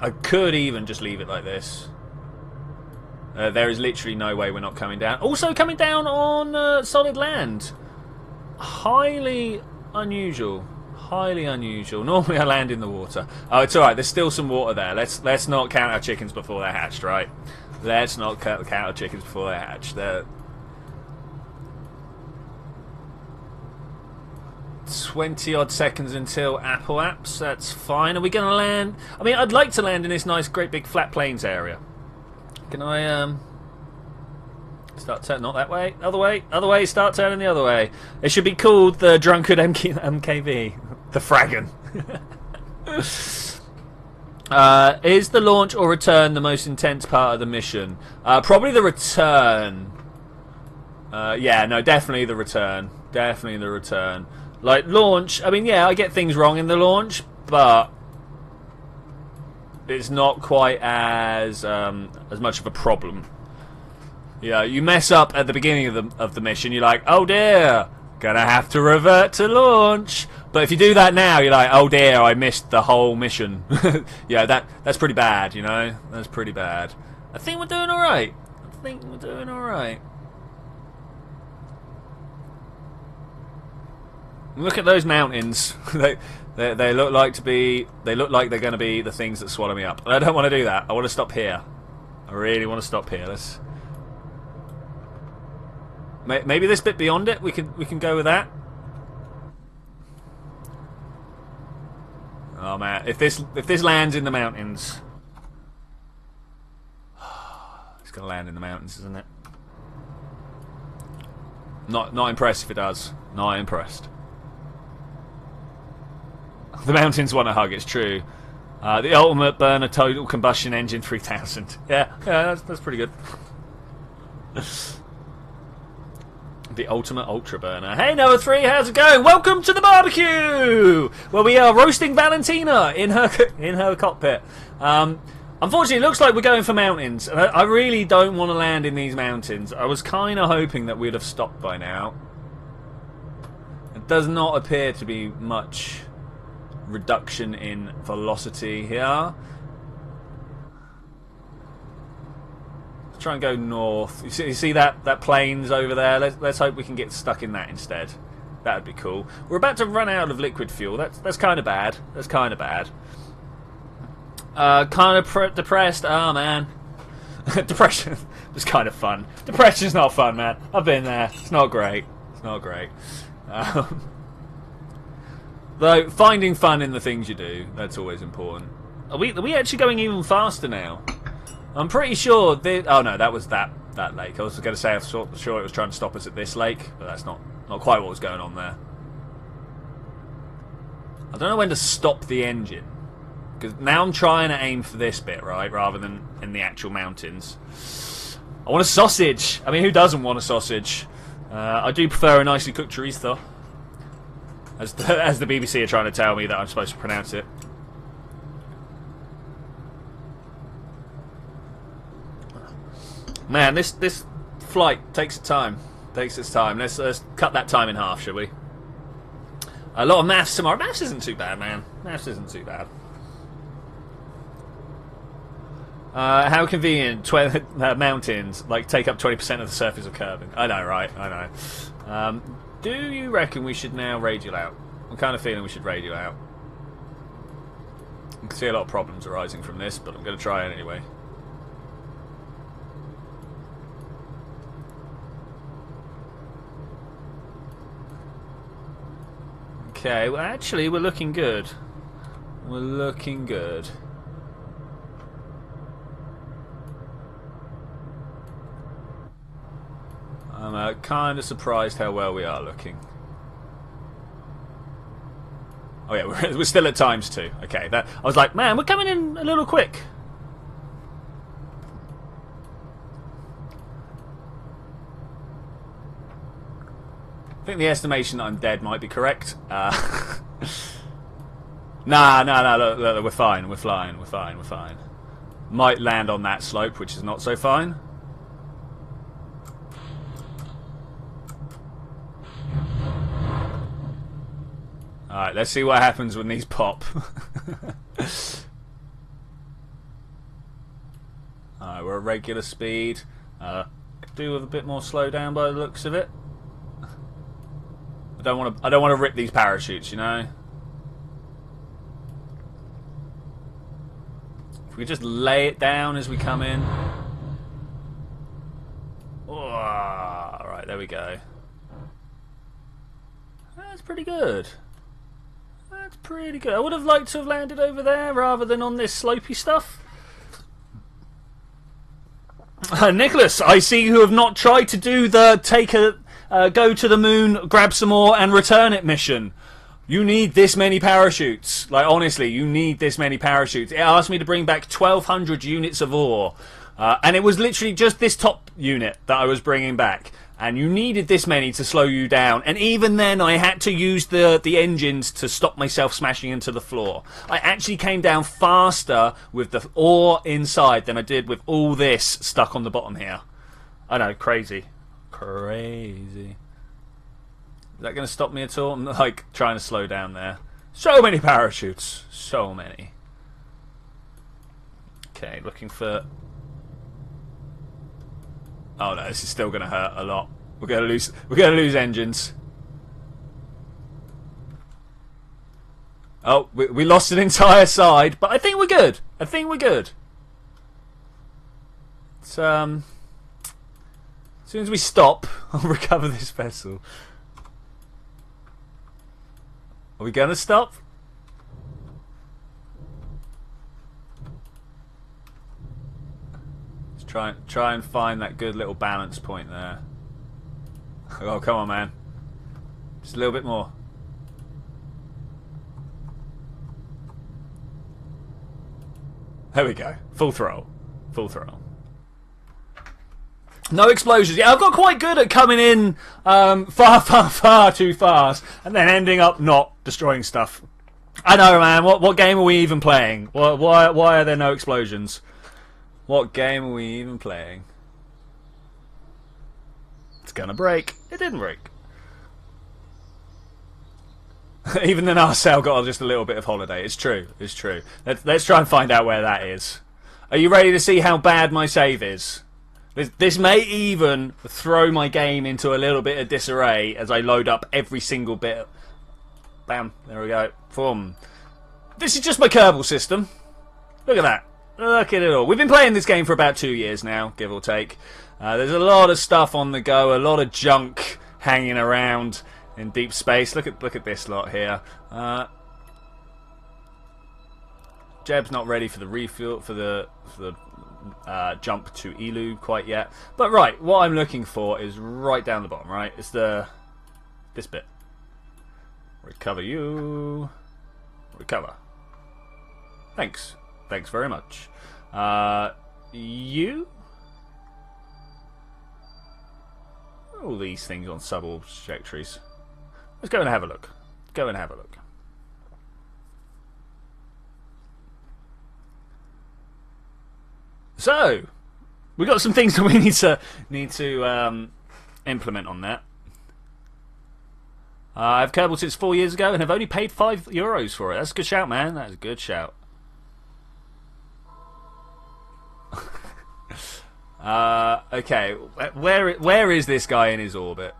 I could even just leave it like this. There is literally no way we're not coming down. Also coming down on solid land. Highly unusual. Highly unusual. Normally I land in the water. Oh, it's alright. There's still some water there. Let's not count our chickens before they're hatched, right? Let's not count our chickens before they're hatched. They're 20-odd seconds until Apple Apps. That's fine. Are we going to land? I mean, I'd like to land in this nice, great big flat plains area. Can I start turning? Not that way. Other way. Other way. Start turning the other way. It should be called the Drunkard MKV. The Fragon. Is the launch or return the most intense part of the mission? Probably the return. Yeah, no, definitely the return. Definitely the return. Like, launch, I mean, yeah, I get things wrong in the launch, but it's not quite as much of a problem. Yeah, you mess up at the beginning of the mission, you're like, oh dear, gonna have to revert to launch. But if you do that now, you're like, oh dear, I missed the whole mission. Yeah, that's pretty bad, you know? That's pretty bad. I think we're doing alright. I think we're doing alright. Look at those mountains. They look like they're going to be the things that swallow me up. And I don't want to do that. I want to stop here. I really want to stop here. Let's maybe this bit beyond it. We can go with that. Oh man, if this lands in the mountains, it's going to land in the mountains, isn't it? Not impressed if it does. Not impressed. The mountains want a hug, it's true. The ultimate burner total combustion engine 3000. Yeah, that's pretty good. The ultimate ultra burner. Hey Noah 3, how's it going? Welcome to the barbecue, where we are roasting Valentina in her cockpit. Unfortunately, it looks like we're going for mountains, and I really don't want to land in these mountains. I was kind of hoping that we'd have stopped by now. It does not appear to be much reduction in velocity here. Let's try and go north. You see that plains over there? Let's hope we can get stuck in that instead. That would be cool. We're about to run out of liquid fuel. That's kind of bad. That's kind of bad. Kind of depressed. Oh man, depression is kind of fun. Depression's not fun, man. I've been there. It's not great. It's not great. Though finding fun in the things you do, that's always important. Are we actually going even faster now? I'm pretty sure. Oh no, that was that lake. I was going to say I'm sure it was trying to stop us at this lake, but that's not quite what was going on there. I don't know when to stop the engine, because now I'm trying to aim for this bit, right, rather than in the actual mountains. I want a sausage. I mean, who doesn't want a sausage? I do prefer a nicely cooked chorizo, as the BBC are trying to tell me that I'm supposed to pronounce it. Man, this flight takes its time. Takes its time. Let's cut that time in half, shall we? A lot of maths tomorrow. Maths isn't too bad, man. Maths isn't too bad. How convenient. Mountains like take up 20% of the surface of Kerbal. I know, right? I know. Do you reckon we should now radio out? I'm kind of feeling we should radio out. I can see a lot of problems arising from this, but I'm going to try it anyway. Okay, well actually we're looking good. We're looking good. I'm kind of surprised how well we are looking. Oh yeah, we're still at ×2. Okay, I was like, man, we're coming in a little quick. I think the estimation that I'm dead might be correct. Nah, look, we're fine, we're flying, we're fine, we're fine. Might land on that slope, which is not so fine. Alright, let's see what happens when these pop. Alright, we're at regular speed. Do with a bit more slowdown by the looks of it. I don't want to rip these parachutes, you know. If we just lay it down as we come in. Oh, alright, there we go. That's pretty good. That's pretty good. I would have liked to have landed over there rather than on this slopey stuff. Nicholas, I see you have not tried to do the go to the moon, grab some more and return it mission. You need this many parachutes. Like, honestly, you need this many parachutes. It asked me to bring back 1,200 units of ore. And it was literally just this top unit that I was bringing back. And you needed this many to slow you down. And even then, I had to use the engines to stop myself smashing into the floor. I actually came down faster with the ore inside than I did with all this stuck on the bottom here. I know, crazy. Crazy. Is that going to stop me at all? I'm like trying to slow down there. So many parachutes. So many. Okay, looking for... Oh no, this is still going to hurt a lot. We're going to lose engines. Oh, we lost an entire side, but I think we're good. I think we're good. It's, as soon as we stop, I'll recover this vessel. Are we going to stop? Try and find that good little balance point there. Oh, come on, man. Just a little bit more. There we go. Full throttle. Full throttle. No explosions. Yeah, I've got quite good at coming in far too fast and then ending up not destroying stuff. I know, man. What game are we even playing? Why are there no explosions? What game are we even playing? It's gonna break. It didn't break. Even the nacelle got just a little bit of holiday. It's true. It's true. Let's try and find out where that is. Are you ready to see how bad my save is? This may even throw my game into a little bit of disarray as I load up every single bit. Bam. There we go. Boom. This is just my Kerbal system. Look at that. Look at it all. We've been playing this game for about 2 years now, give or take. There's a lot of stuff on the go, a lot of junk hanging around in deep space. Look at this lot here. Jeb's not ready for the refuel for the jump to Elu quite yet. But right, what I'm looking for is right down the bottom. Right, it's this bit. Recover you. Recover. Thanks. Thanks very much. You? All these things on suborb trajectories. Let's go and have a look. Go and have a look. So, we got some things that we need to implement on that. I've Kerbal since 4 years ago and have only paid €5 for it. That's a good shout, man. That's a good shout. Okay, where is this guy in his orbit?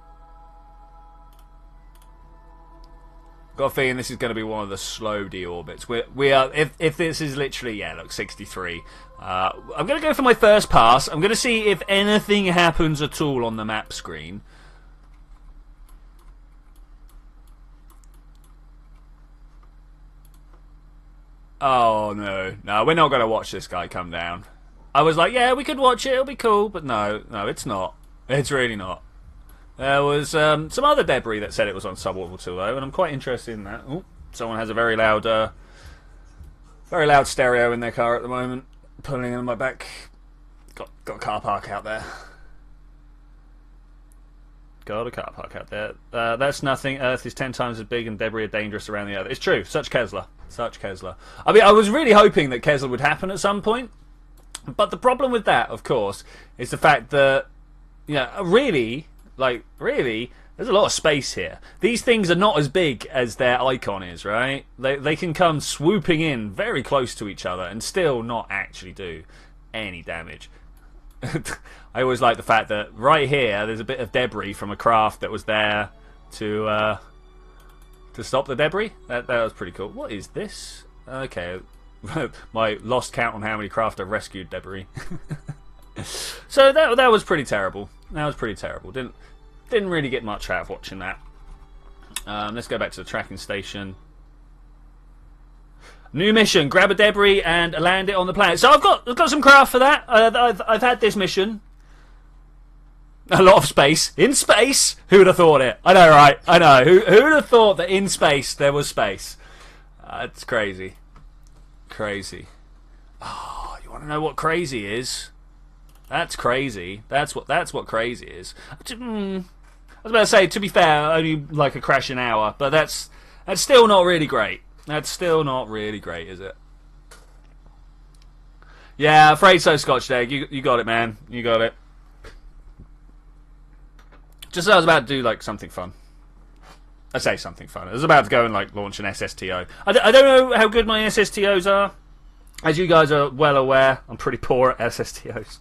Got a feeling this is going to be one of the slow deorbits. We are if this is literally, yeah, look, 63. I'm going to go for my first pass. I'm going to see if anything happens at all on the map screen. Oh, no. No, we're not going to watch this guy come down. I was like, yeah, we could watch it. It'll be cool. But no, it's not. It's really not. There was some other debris that said it was on suborbital, though, and I'm quite interested in that. Ooh, someone has a very loud stereo in their car at the moment, pulling in my back. Got a car park out there. Got a car park out there. That's nothing. Earth is 10 times as big, and debris are dangerous around the Earth. It's true. Such Kessler. Such Kessler. I mean, I was really hoping that Kessler would happen at some point, but the problem with that, of course, is the fact that, really, there's a lot of space here. These things are not as big as their icon is, right? They can come swooping in very close to each other and still not actually do any damage. I always like the fact that right here there's a bit of debris from a craft that was there to stop the debris. That was pretty cool. What is this? Okay. My lost count on how many craft I've rescued debris. So that was pretty terrible. That was pretty terrible. Didn't really get much out of watching that. Let's go back to the tracking station. New mission: grab a debris and land it on the planet. So I've got some craft for that. I've had this mission. A lot of space in space. Who would have thought it? I know, right? I know. Who would have thought that in space there was space? It's crazy. Crazy. Oh, you want to know what crazy is? That's crazy. That's what crazy is. I was about to say, to be fair, only like a crash an hour, but that's still not really great. That's still not really great, is it? Yeah, afraid so, Scotch Egg. You got it, man. You got it. Just as I was about to do like something fun. I say something fun. I was about to go and like launch an SSTO. I don't know how good my SSTOs are. As you guys are well aware, I'm pretty poor at SSTOs.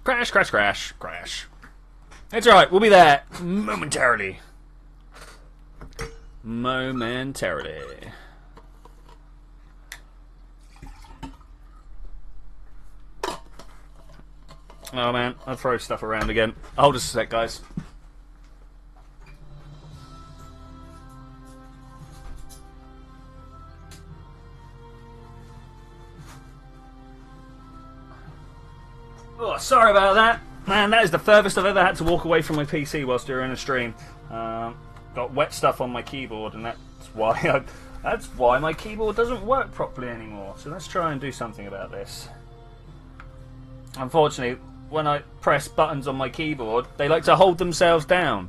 Crash, crash, crash, crash. It's alright, we'll be there momentarily. Momentarily. Oh man, I'll throw stuff around again. Hold us a sec, guys. Oh, sorry about that. Man, that is the furthest I've ever had to walk away from my PC whilst during a stream. Got wet stuff on my keyboard, and that's why my keyboard doesn't work properly anymore. So let's try and do something about this. Unfortunately, when I press buttons on my keyboard, they like to hold themselves down.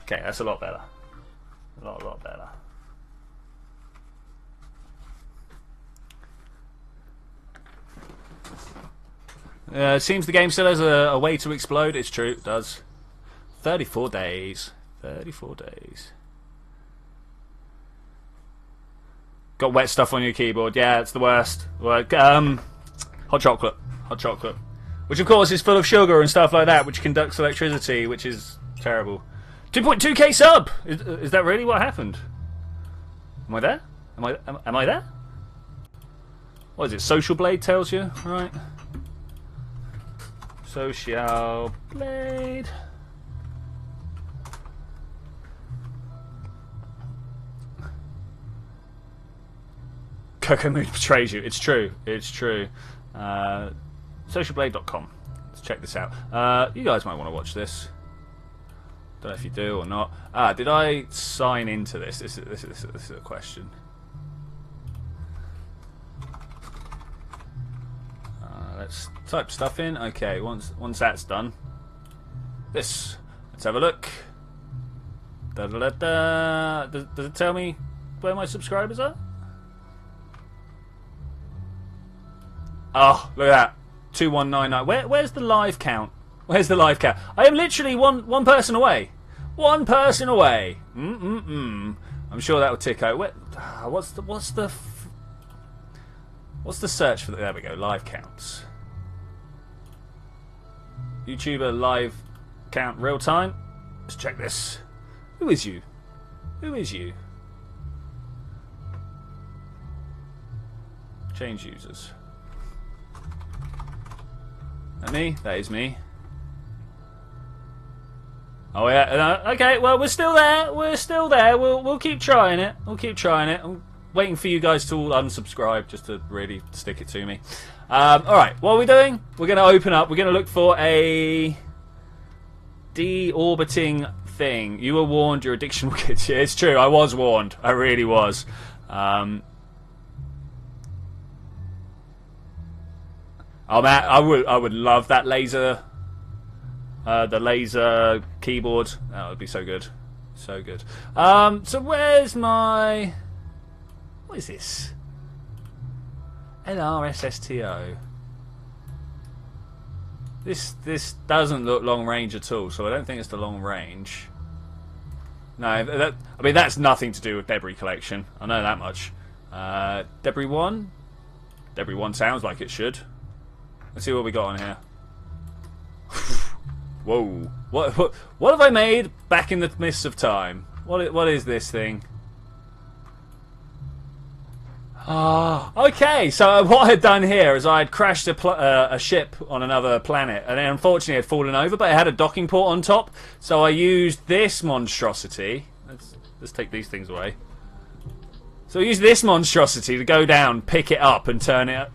Okay, that's a lot better. A lot better. It seems the game still has a way to explode. It's true, it does. 34 days. 34 days. Got wet stuff on your keyboard. Yeah, it's the worst. Hot chocolate. Hot chocolate. Which, of course, is full of sugar and stuff like that, which conducts electricity, which is terrible. 2.2k sub! Is that really what happened? Am I there? Am I there? What is it? Social Blade tells you? Right. Social Blade. Coco Moon betrays you. It's true. It's true. Socialblade.com. Let's check this out. You guys might want to watch this. Don't know if you do or not. Did I sign into this? This is a question. Let's type stuff in. Okay, once that's done, let's have a look. Da, da, da, da. Does it tell me where my subscribers are? Oh, look at that. 2199. Where's the live count? Where's the live count? I am literally one person away. One person away. I'm sure that will tick out. What's the search for? There we go. Live counts. YouTuber live count real time. Let's check this. Who is you? Who is you? Change users. That me? That is me. Oh yeah. Okay. Well, we're still there. We're still there. We'll keep trying it. We'll keep trying it. I'm waiting for you guys to all unsubscribe just to really stick it to me. All right. What are we doing? We're going to open up. We're going to look for a de-orbiting thing. You were warned. Your addiction will get you. It's true. I was warned. I really was. Oh man, I would love that laser. The laser keyboard. That would be so good. So good. So where's my... What is this? LRSSTO. This doesn't look long range at all, so I don't think it's the long range. No, I mean that's nothing to do with debris collection. I know that much. Debris 1? Debris 1 sounds like it should. Let's see what we got on here. Whoa. What have I made back in the mists of time? What is this thing? Ah, okay. So what I had done here is I had crashed a ship on another planet, and then unfortunately it had fallen over, but it had a docking port on top. So I used this monstrosity. Let's take these things away. So I used this monstrosity to go down, pick it up, and turn it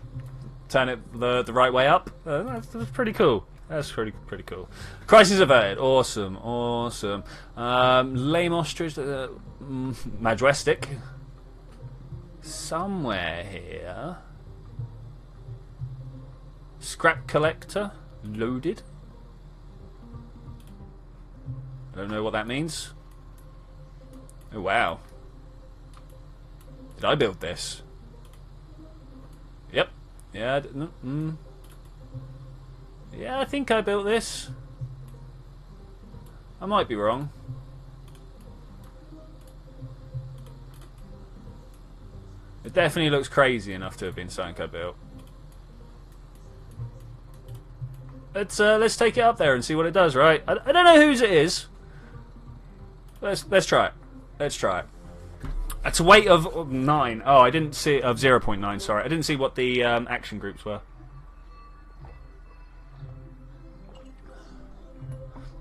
the right way up. That's pretty cool. That's pretty cool. Crisis averted. Awesome, awesome. Lame ostrich. Majestic. Somewhere here. Scrap collector. Loaded. I don't know what that means. Oh wow. Did I build this? Yep. Yeah. Yeah, I think I built this. I might be wrong. It definitely looks crazy enough to have been something I built. Let's take it up there and see what it does, right? I don't know whose it is. Let's try it. Let's try it. It's a weight of 9. Oh, I didn't see of 0.9. Sorry, I didn't see what the action groups were.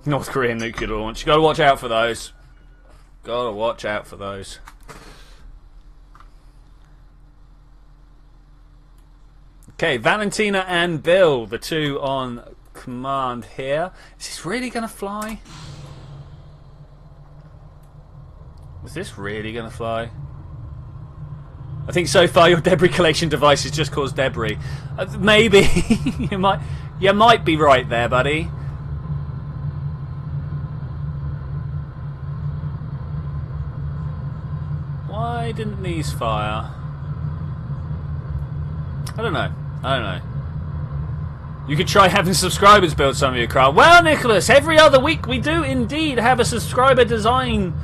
North Korean nuclear launch. You gotta watch out for those. Gotta watch out for those. Okay, Valentina and Bill, the two on command here. Is this really gonna fly? Is this really gonna fly? I think so far your debris collection device has just caused debris. Maybe you might be right there, buddy. Why didn't these fire? I don't know. I don't know. You could try having subscribers build some of your craft. Well, Nicholas, every other week we do indeed have a subscriber design.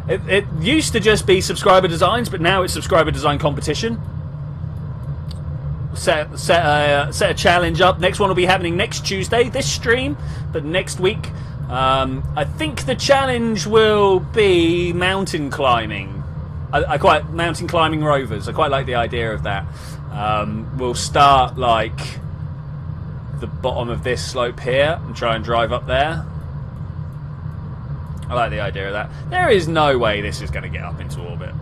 It used to just be subscriber designs, but now it's subscriber design competition. Set a challenge up. Next one will be happening next Tuesday, this stream, but next week. I think the challenge will be mountain climbing. I quite mountain climbing rovers. I quite like the idea of that. We'll start like the bottom of this slope here and try and drive up there. I like the idea of that. There is no way this is going to get up into orbit.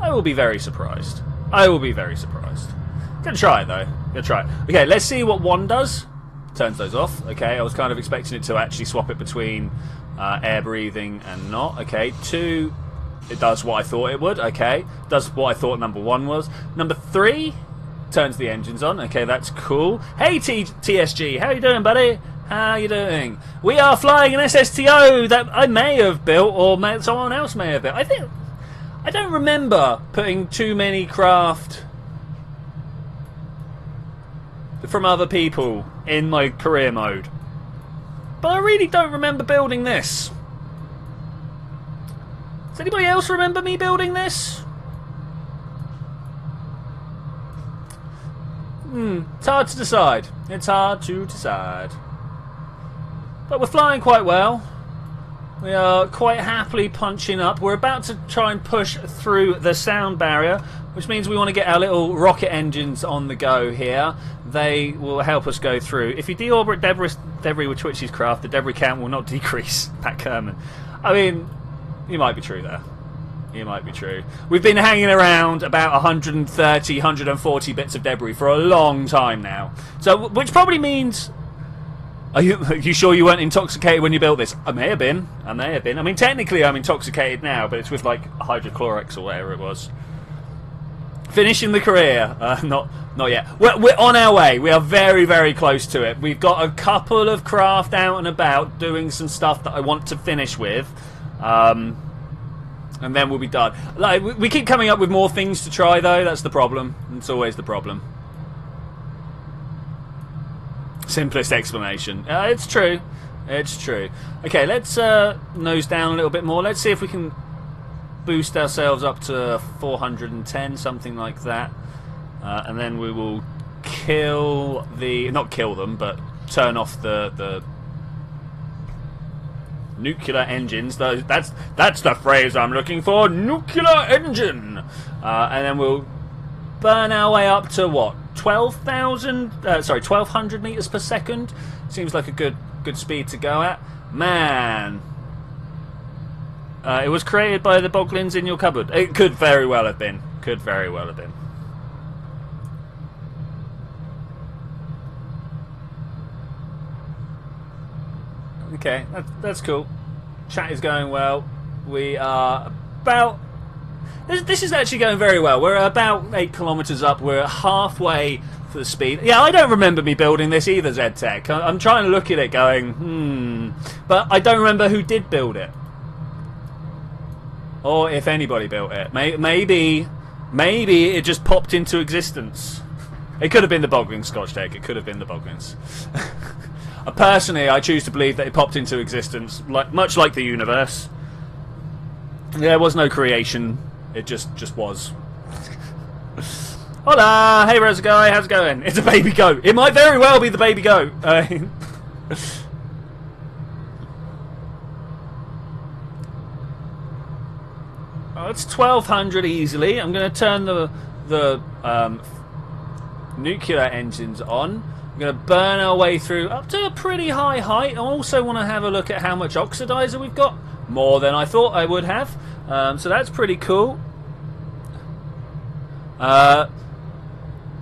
I will be very surprised. I will be very surprised. Gonna try it though. Gonna try it. Okay, let's see what 1 does. Turns those off. Okay, I was kind of expecting it to actually swap it between air breathing and not. Okay, 2, it does what I thought it would. Okay, does what I thought number 1 was. Number 3 turns the engines on. Okay, that's cool. Hey TSG, how you doing, buddy? How you doing? We are flying an SSTO that I may have built, or someone else may have built. I don't remember putting too many craft from other people in my career mode, but I really don't remember building this. Does anybody else remember me building this? It's hard to decide. It's hard to decide. But we're flying quite well. We are quite happily punching up. We're about to try and push through the sound barrier, which means we want to get our little rocket engines on the go here. They will help us go through. If you deorbit debris with Twitchi's craft, the debris count will not decrease. Pat Kerman. I mean, you might be true there. You might be true. We've been hanging around about 130, 140 bits of debris for a long time now. So, which probably means... Are you sure you weren't intoxicated when you built this? I may have been. I may have been. I mean, technically I'm intoxicated now, but it's with, like, hydrochlorics or whatever it was. Finishing the career. Not yet. We're on our way. We are very, very close to it. We've got a couple of craft out and about doing some stuff that I want to finish with. And then we'll be done. Like, we keep coming up with more things to try, though. That's the problem. It's always the problem. Simplest explanation. It's true. It's true. Okay, let's nose down a little bit more. Let's see if we can boost ourselves up to 410, something like that. And then we will kill the... Not kill them, but turn off the nuclear engines. That's the phrase I'm looking for. Nuclear engine. And then we'll burn our way up to what? 1200 meters per second. Seems like a good speed to go at. Man. It was created by the boglins in your cupboard. It could very well have been. Could very well have been. Okay, that's cool. Chat is going well. We are about... This is actually going very well. We're about 8 kilometers up. We're halfway for the speed. Yeah, I don't remember me building this either, ZTech. I'm trying to look at it going, But I don't remember who did build it. Or if anybody built it. Maybe it just popped into existence. It could have been the Boggling Scotch Tech. It could have been the Boglins. Personally, I choose to believe that it popped into existence, much like the universe. There was no creation. It just was. Hola! Hey, Rose Guy, how's it going? It's a baby goat. It might very well be the baby goat. Oh, it's 1200 easily. I'm going to turn the nuclear engines on. I'm going to burn our way through up to a pretty high height. I also want to have a look at how much oxidizer we've got. More than I thought I would have. So that's pretty cool.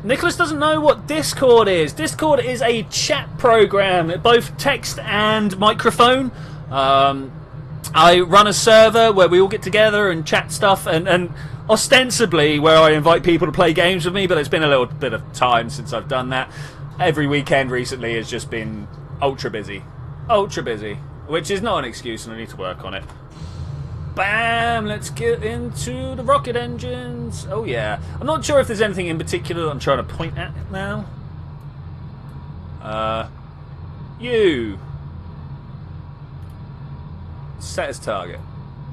Nicholas doesn't know what Discord is. Discord is a chat program, both text and microphone. I run a server where we all get together and chat stuff, and ostensibly where I invite people to play games with me, but it's been a little bit of time since I've done that. Every weekend recently has just been ultra busy. Ultra busy. Which is not an excuse, and I need to work on it. Bam! Let's get into the rocket engines. Oh yeah. I'm not sure if there's anything in particular that I'm trying to point at now. You. Set as target.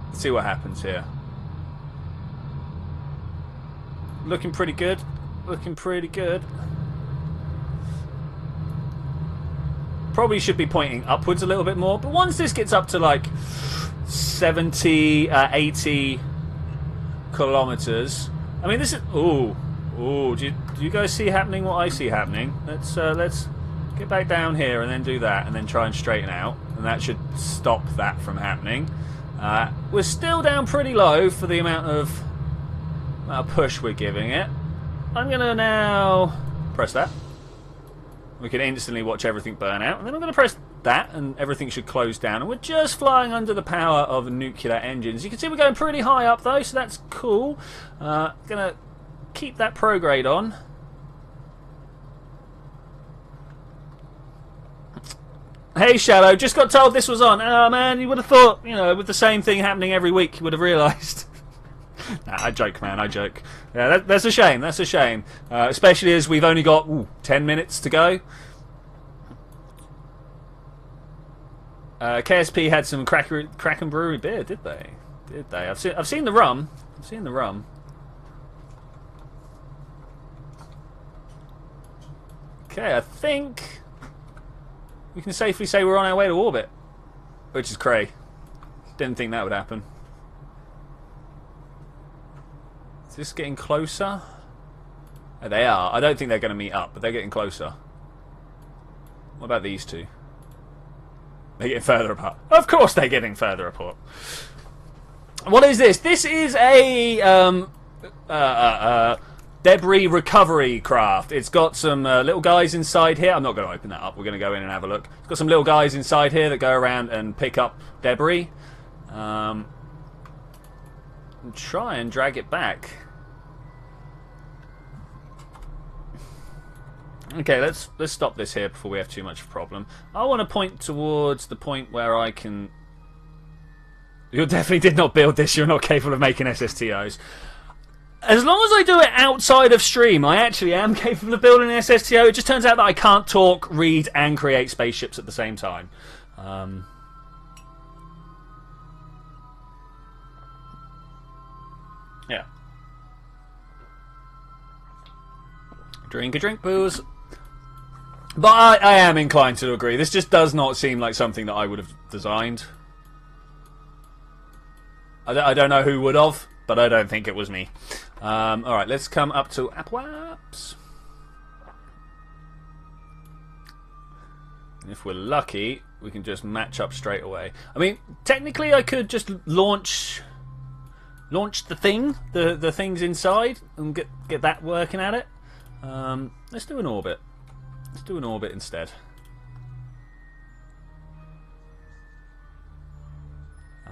Let's see what happens here. Looking pretty good. Looking pretty good. Probably should be pointing upwards a little bit more, but once this gets up to like 70, 80 kilometers, I mean this is... Ooh, do you guys see happening what I see happening? Let's get back down here and then do that and then try and straighten out, and that should stop that from happening. We're still down pretty low for the amount of push we're giving it. I'm gonna now press that. We can instantly watch everything burn out. And then I'm going to press that, and everything should close down. And we're just flying under the power of nuclear engines. You can see we're going pretty high up, though, so that's cool. Going to keep that prograde on. Hey, Shadow, just got told this was on. Oh, man, you would have thought, you know, with the same thing happening every week, you would have realised. Nah, I joke, man, I joke. Yeah, that's a shame, that's a shame. Especially as we've only got 10 minutes to go. KSP had some Kraken Brewery beer, did they? Did they? I've seen the rum. I've seen the rum. Okay, I think we can safely say we're on our way to orbit. Which is cray. Didn't think that would happen. Is this getting closer? Oh, they are. I don't think they're going to meet up, but they're getting closer. What about these two? They're getting further apart. Of course they're getting further apart. What is this? This is a debris recovery craft. It's got some little guys inside here. I'm not going to open that up. We're going to go in and have a look. It's got some little guys inside here that go around and pick up debris. And try and drag it back. Okay, let's stop this here before we have too much of a problem. I want to point towards the point where I can... You definitely did not build this. You're not capable of making SSTOs. As long as I do it outside of stream, I actually am capable of building an SSTO. It just turns out that I can't talk, read, and create spaceships at the same time. Yeah. Drink a drink, booze. But I am inclined to agree. This just does not seem like something that I would have designed. I don't know who would have, but I don't think it was me. Alright, let's come up to Apwaps. If we're lucky, we can just match up straight away. I mean, technically I could just launch the thing, the things inside, and get that working at it. Let's do an orbit. Let's do an orbit instead.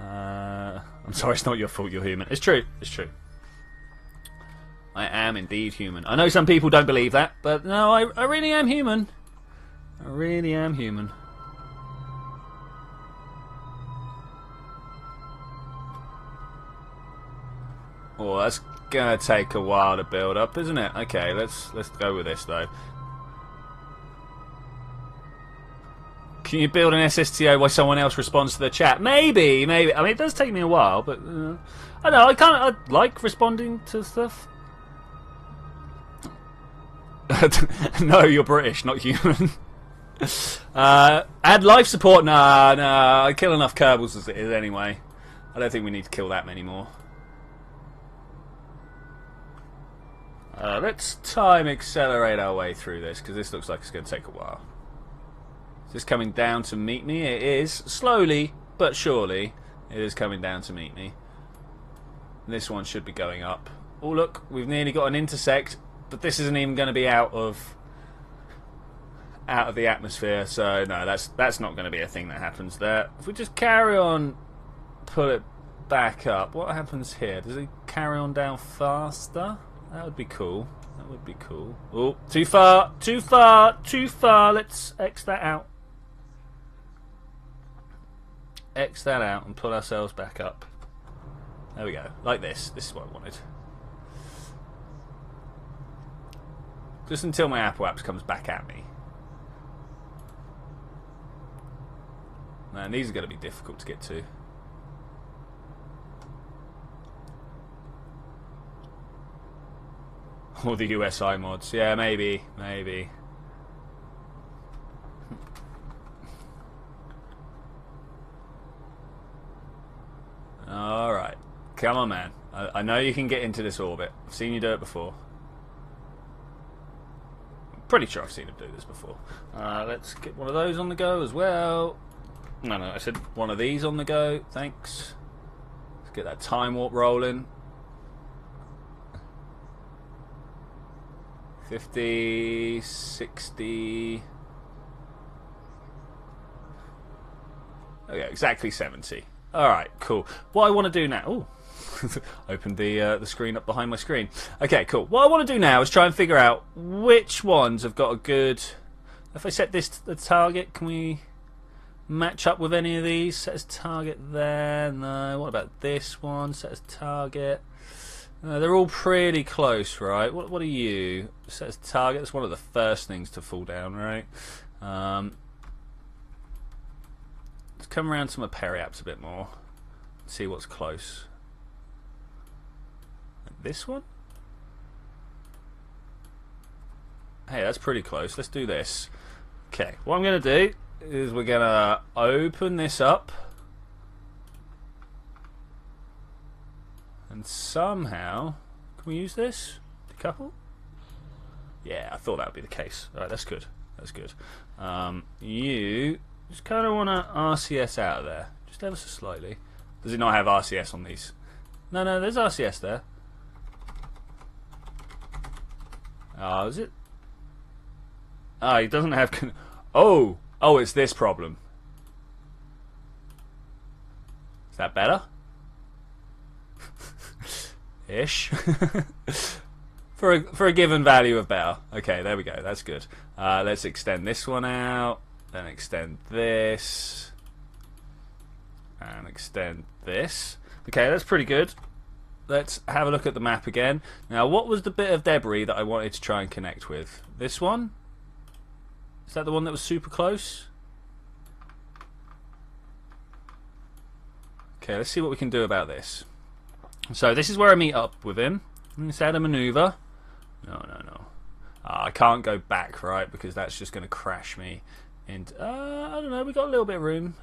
I'm sorry, it's not your fault you're human. It's true. It's true. I am indeed human. I know some people don't believe that, but no, I really am human. I really am human. Oh, that's gonna take a while to build up, isn't it? Okay, let's go with this though. Can you build an SSTO while someone else responds to the chat? Maybe. I mean, it does take me a while, but I know I like responding to stuff. No, you're British, not human. Add life support. Nah. I kill enough Kerbals as it is anyway. I don't think we need to kill that many more. Let's time accelerate our way through this, because this looks like it's going to take a while. Is this coming down to meet me? It is. Slowly, but surely, it is coming down to meet me. This one should be going up. Oh, look, we've nearly got an intersect, but this isn't even going to be out of the atmosphere, so no, that's not going to be a thing that happens there. If we just carry on, pull it back up, what happens here? Does it carry on down faster? That would be cool. That would be cool. Oh, too far, too far, too far. Let's X that out. X that out and pull ourselves back up. There we go. Like this. This is what I wanted. Just until my Apple Apps comes back at me. Man, these are going to be difficult to get to. Or the USI mods. Yeah, maybe. Alright. Come on, man. I know you can get into this orbit. I've seen you do it before. I'm pretty sure I've seen him do this before. Let's get one of those on the go as well. No, I said one of these on the go. Thanks. Let's get that time warp rolling. 50, 60. Okay, exactly 70. Alright, cool. What I want to do now... Ooh. Opened the screen up behind my screen. Okay, cool. What I want to do now is try and figure out which ones have got a good... If I set this to the target, can we match up with any of these? Set as target there. No. What about this one? Set as target. They're all pretty close, right? What are you? Set as target. That's one of the first things to fall down, right? Let's come around to my periaps a bit more. See what's close. This one? Hey, that's pretty close. Let's do this. Okay, what I'm going to do is we're going to open this up. And somehow, can we use this? Decouple? Yeah, I thought that would be the case. Alright, that's good. That's good. You just kind of want to RCS out of there. Just ever so slightly. Does it not have RCS on these? No, no, there's RCS there. Oh, is it? Oh, he doesn't have... Oh! Oh, it's this problem. Is that better? Ish. for a given value of better. Okay, there we go. That's good. Let's extend this one out. Then extend this. And extend this. Okay, that's pretty good. Let's have a look at the map again. Now, what was the bit of debris that I wanted to try and connect with? This one? Is that the one that was super close? Okay, let's see what we can do about this. So this is where I meet up with him. Let's add a maneuver. No, no, no. I can't go back, right? Because that's just going to crash me. And I don't know, we got a little bit of room.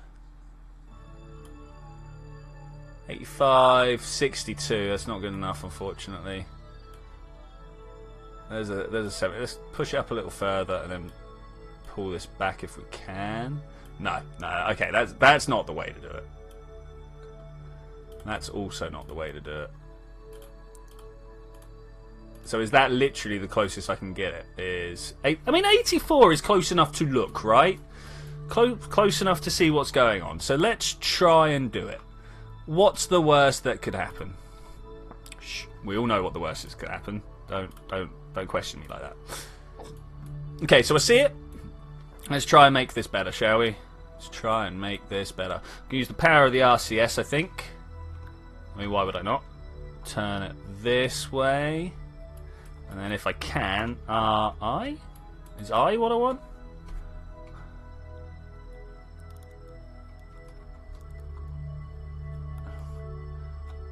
85, 62. That's not good enough, unfortunately. There's a 7. Let's push it up a little further and then pull this back if we can. No, no. Okay, that's not the way to do it. That's also not the way to do it. So is that literally the closest I can get it? I mean, 84 is close enough to look, right? Close enough to see what's going on. So let's try and do it. What's the worst that could happen? Shh, we all know what the worst is could happen. Don't question me like that. Okay, so I see it. Let's try and make this better, shall we? Let's try and make this better. We can use the power of the RCS, I think. I mean, why would I not? Turn it this way. And then if I can, I? Is I what I want?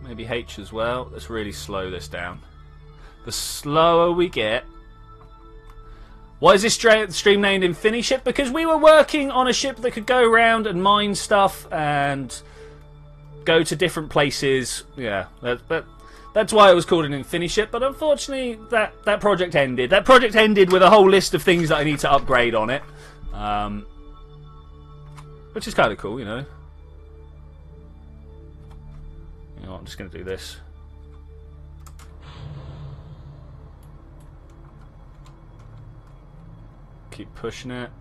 Maybe H as well. Let's really slow this down. The slower we get... Why is this stream named Infiniship? Because we were working on a ship that could go around and mine stuff and go to different places. Yeah, that's why it was called an Infiniship. But unfortunately, that project ended. That project ended with a whole list of things that I need to upgrade on it. Which is kind of cool, you know. You know what, I'm just going to do this. Keep pushing it.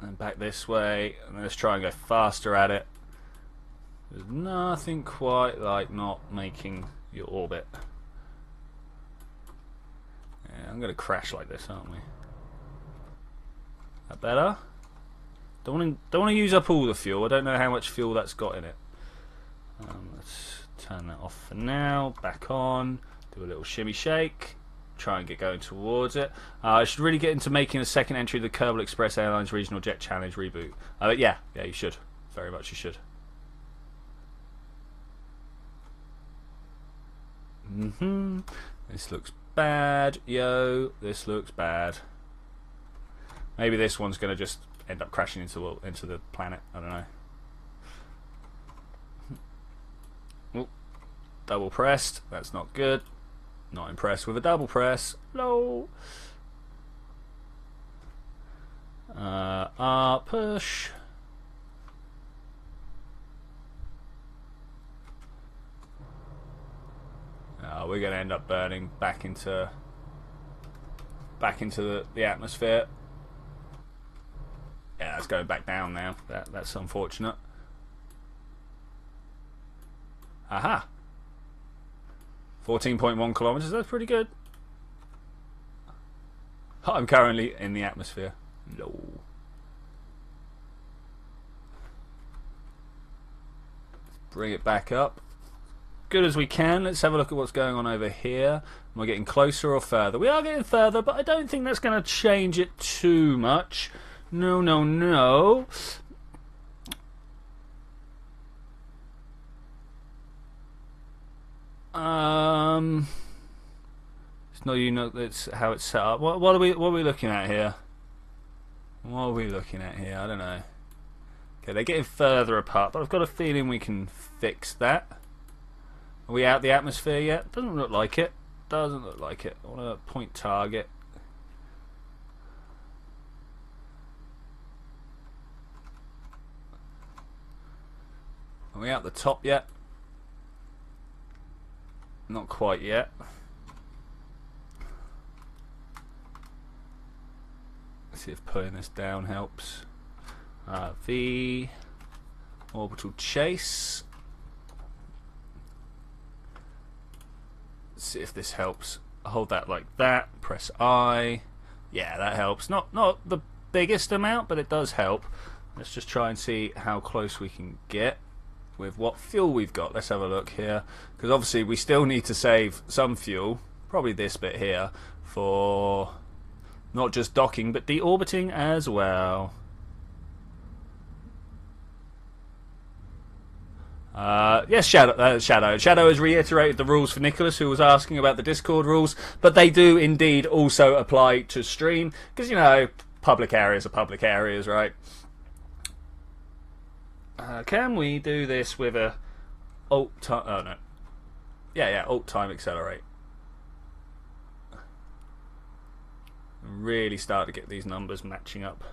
And back this way. And let's try and go faster at it. There's nothing quite like not making your orbit. Yeah, I'm going to crash like this, aren't we? That better? Don't want to use up all the fuel. I don't know how much fuel that's got in it. Let's turn that off for now. Back on. Do a little shimmy shake. Try and get going towards it. I should really get into making a second entry of the Kerbal Express Airlines Regional Jet Challenge reboot. Yeah, you should. Very much you should. This looks bad. Yo, this looks bad. Maybe this one's going to just end up crashing into the planet. I don't know. Ooh, double pressed. That's not good. Not impressed with a double press. No. Push. We're going to end up burning back into the atmosphere. Yeah, it's going back down now. That's unfortunate. Aha. 14.1 kilometers. That's pretty good. I'm currently in the atmosphere. No. Bring it back up. Good as we can. Let's have a look at what's going on over here. We're getting closer or further. We are getting further, but I don't think that's going to change it too much. No, no, no. It's not, you know, it's how it's set up. What are we looking at here? What are we looking at here? I don't know. Okay, they're getting further apart, but I've got a feeling we can fix that. Are we out the atmosphere yet? Doesn't look like it. Doesn't look like it. I want to point target. Are we out the top yet? Not quite yet. Let's see if pulling this down helps. V orbital chase. Let's see if this helps. Hold that like that. Press I. Yeah, that helps. Not the biggest amount, but it does help. Let's just try and see how close we can get with what fuel we've got. Let's have a look here, because obviously we still need to save some fuel, probably this bit here, for not just docking but deorbiting as well. Yes, Shadow has reiterated the rules for Nicholas, who was asking about the Discord rules, but they do indeed also apply to stream, because, you know, public areas are public areas, right? Can we do this with a alt time? Oh no. Yeah, alt time accelerate. Really start to get these numbers matching up.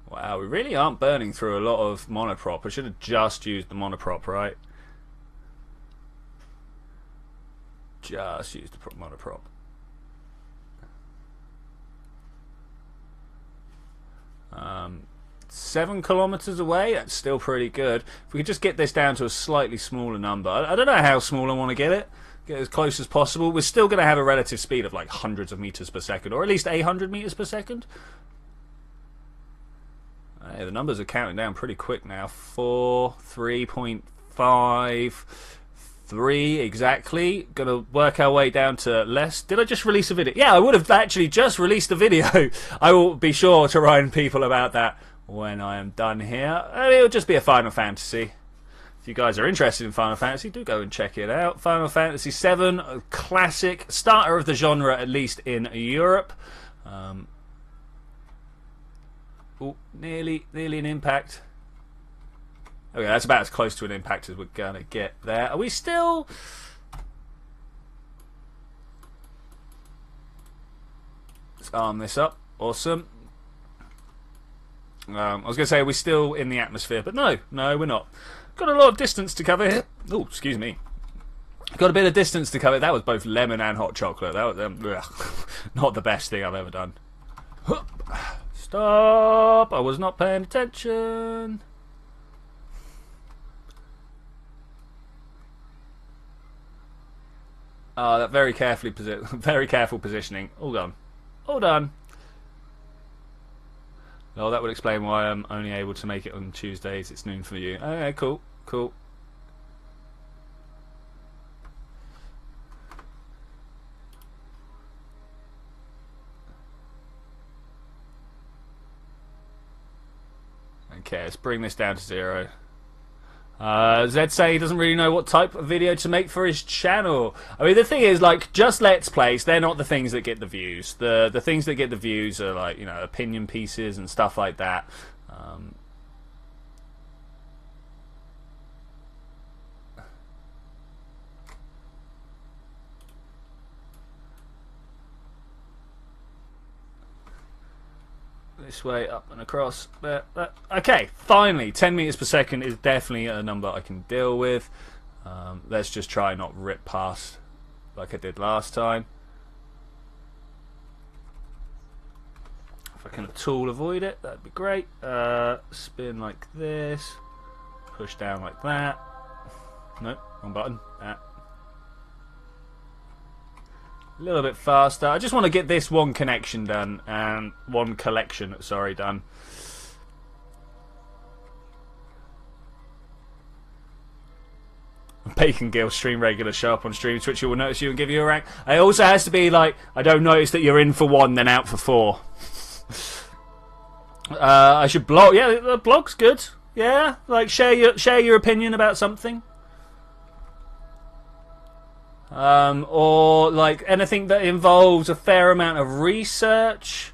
Wow, we really aren't burning through a lot of monoprop. I should have just used the monoprop, right? Just used the monoprop. 7 kilometers away, that's still pretty good. If we could just get this down to a slightly smaller number. I don't know how small I want to get it. Get as close as possible. We're still going to have a relative speed of like hundreds of meters per second, or at least 800 meters per second. Hey, the numbers are counting down pretty quick now. 4, 3.5, 3 exactly. Gonna work our way down to less. Did I just release a video? Yeah, I would have actually just released a video. I will be sure to remind people about that when I am done here. It'll just be a Final Fantasy. If you guys are interested in Final Fantasy, do go and check it out. Final Fantasy VII, a classic, starter of the genre, at least in Europe. Oh, nearly an impact. Okay, that's about as close to an impact as we're gonna get there. Are we still? Let's arm this up. Awesome. I was gonna say, are we still in the atmosphere? But no, we're not. Got a lot of distance to cover here. Oh, excuse me. Got a bit of distance to cover. That was both lemon and hot chocolate. That was not the best thing I've ever done. Stop! I was not paying attention. That very careful positioning. All done. All done. Well, that would explain why I'm only able to make it on Tuesdays. It's noon for you. Okay, cool. Okay, let's bring this down to 0. Zed say he doesn't really know what type of video to make for his channel. I mean, the thing is, like, just Let's Plays, they're not the things that get the views. The things that get the views are, like, you know, opinion pieces and stuff like that. This way, up and across. There. Okay, finally, 10 meters per second is definitely a number I can deal with. Let's just try not rip past like I did last time. If I can tool avoid it, that'd be great. Spin like this. Push down like that. Nope, wrong button. That. A little bit faster. I just want to get this one connection done and one collection, sorry, done. Bacon Gill stream regular, show up on stream. Twitchi will notice you and give you a rank. It also has to be like, I don't notice that you're in for 1, then out for 4. I should blog. Yeah, the blog's good. Yeah, like share your opinion about something. Or like anything that involves a fair amount of research.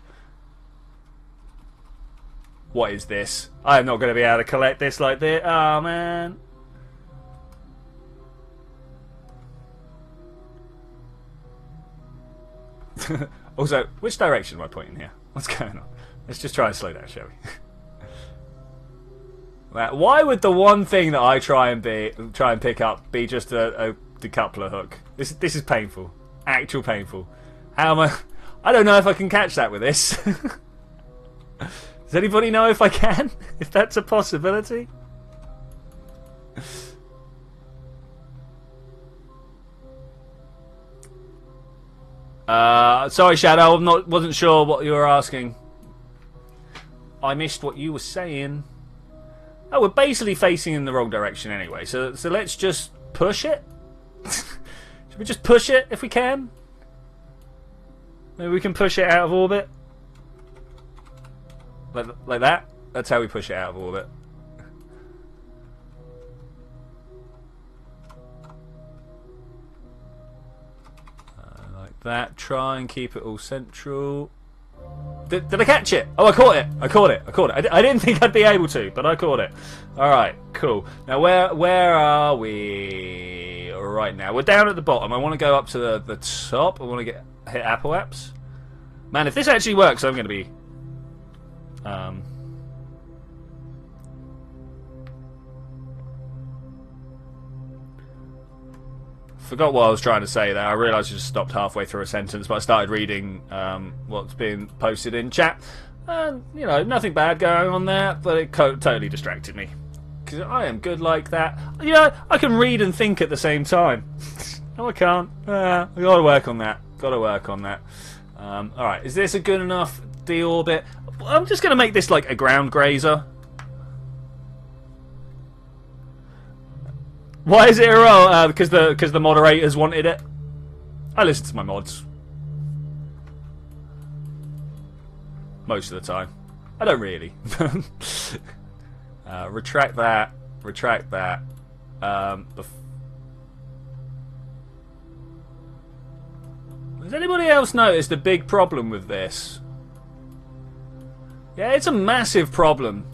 What is this? I'm not going to be able to collect this like this. Oh man. Also, which direction am I pointing here? What's going on? Let's just try and slow down, shall we? Why would the one thing that I try and pick up be just a decoupler hook? This is painful. Actual painful. How am I? I don't know if I can catch that with this. Does anybody know if I can? If that's a possibility? Sorry, Shadow. Wasn't sure what you were asking. I missed what you were saying. Oh, we're basically facing in the wrong direction anyway. So let's just push it. Should we just push it if we can? Maybe we can push it out of orbit. Like that. That's how we push it out of orbit. Like that. Try and keep it all central. Did I catch it? Oh, I caught it. I caught it. I didn't think I'd be able to, but I caught it. Alright, cool. Now, where are we right now? We're down at the bottom. I want to go up to the top. I want to hit Apple Apps. Man, if this actually works, I'm going to be... Forgot what I was trying to say there. I realised I just stopped halfway through a sentence, but I started reading what's being posted in chat. And, you know, nothing bad going on there, but it totally distracted me. Because I am good like that. You know, I can read and think at the same time. No, I can't. I've got to work on that. Alright, is this a good enough deorbit? I'm just going to make this like a ground grazer. Why is it a roll? Because the moderators wanted it. I listen to my mods. Most of the time. I don't really. Retract that. Retract that. Has anybody else noticed a big problem with this? Yeah, it's a massive problem.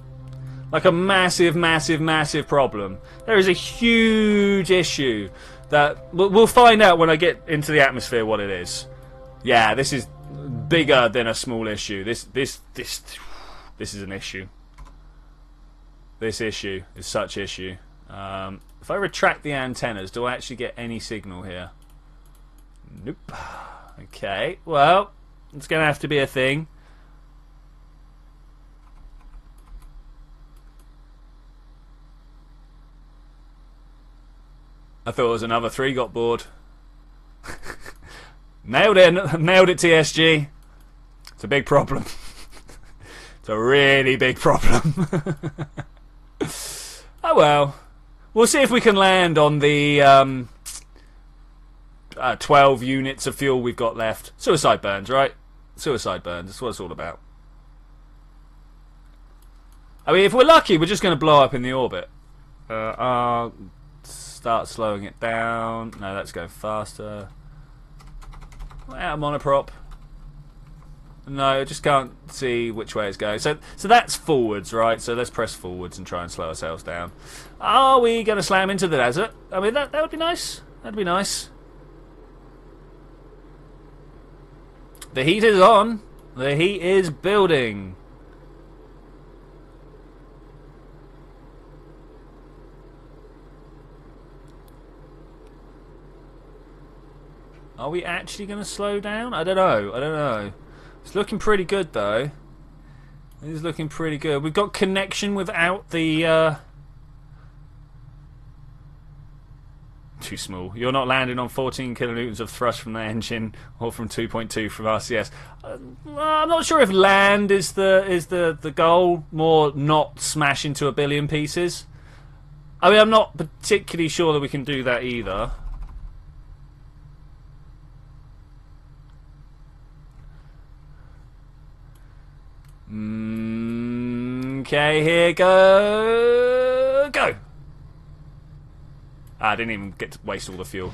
Like a massive, massive, massive problem. There is a huge issue that we'll find out when I get into the atmosphere what it is. Yeah, this is bigger than a small issue. This is an issue. This issue is such issue. If I retract the antennas, do I actually get any signal here? Nope. Okay, well, it's going to have to be a thing. I thought it was another 3 got bored. Nailed it, TSG. It's a big problem. It's a really big problem. Oh well. We'll see if we can land on the 12 units of fuel we've got left. Suicide burns, right? Suicide burns, that's what it's all about. I mean, if we're lucky, we're just going to blow up in the orbit. Start slowing it down. No, that's going faster. Out of monoprop. No, I just can't see which way it's going. So that's forwards, right? So let's press forwards and try and slow ourselves down. Are we going to slam into the desert? I mean, that would be nice. That'd be nice. The heat is on. The heat is building. Are we actually going to slow down? I don't know. It's looking pretty good, though. It is looking pretty good. We've got connection without the... Too small. You're not landing on 14 kilonewtons of thrust from the engine or from 2.2 from RCS. I'm not sure if land is the goal. More not smash into a billion pieces. I mean, I'm not particularly sure that we can do that either. Okay, here go. I didn't even get to waste all the fuel.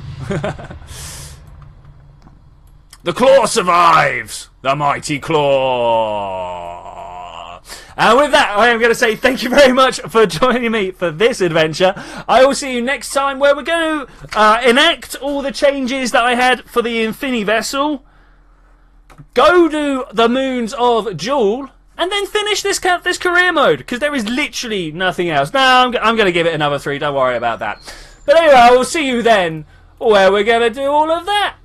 The claw survives! The mighty claw! And with that, I am going to say thank you very much for joining me for this adventure. I will see you next time, where we're going to enact all the changes that I had for the Vessel, go to the moons of Jewel, and then finish this career mode, because there is literally nothing else. No, I'm going to give it another 3, don't worry about that. But anyway, I will see you then, where we're going to do all of that.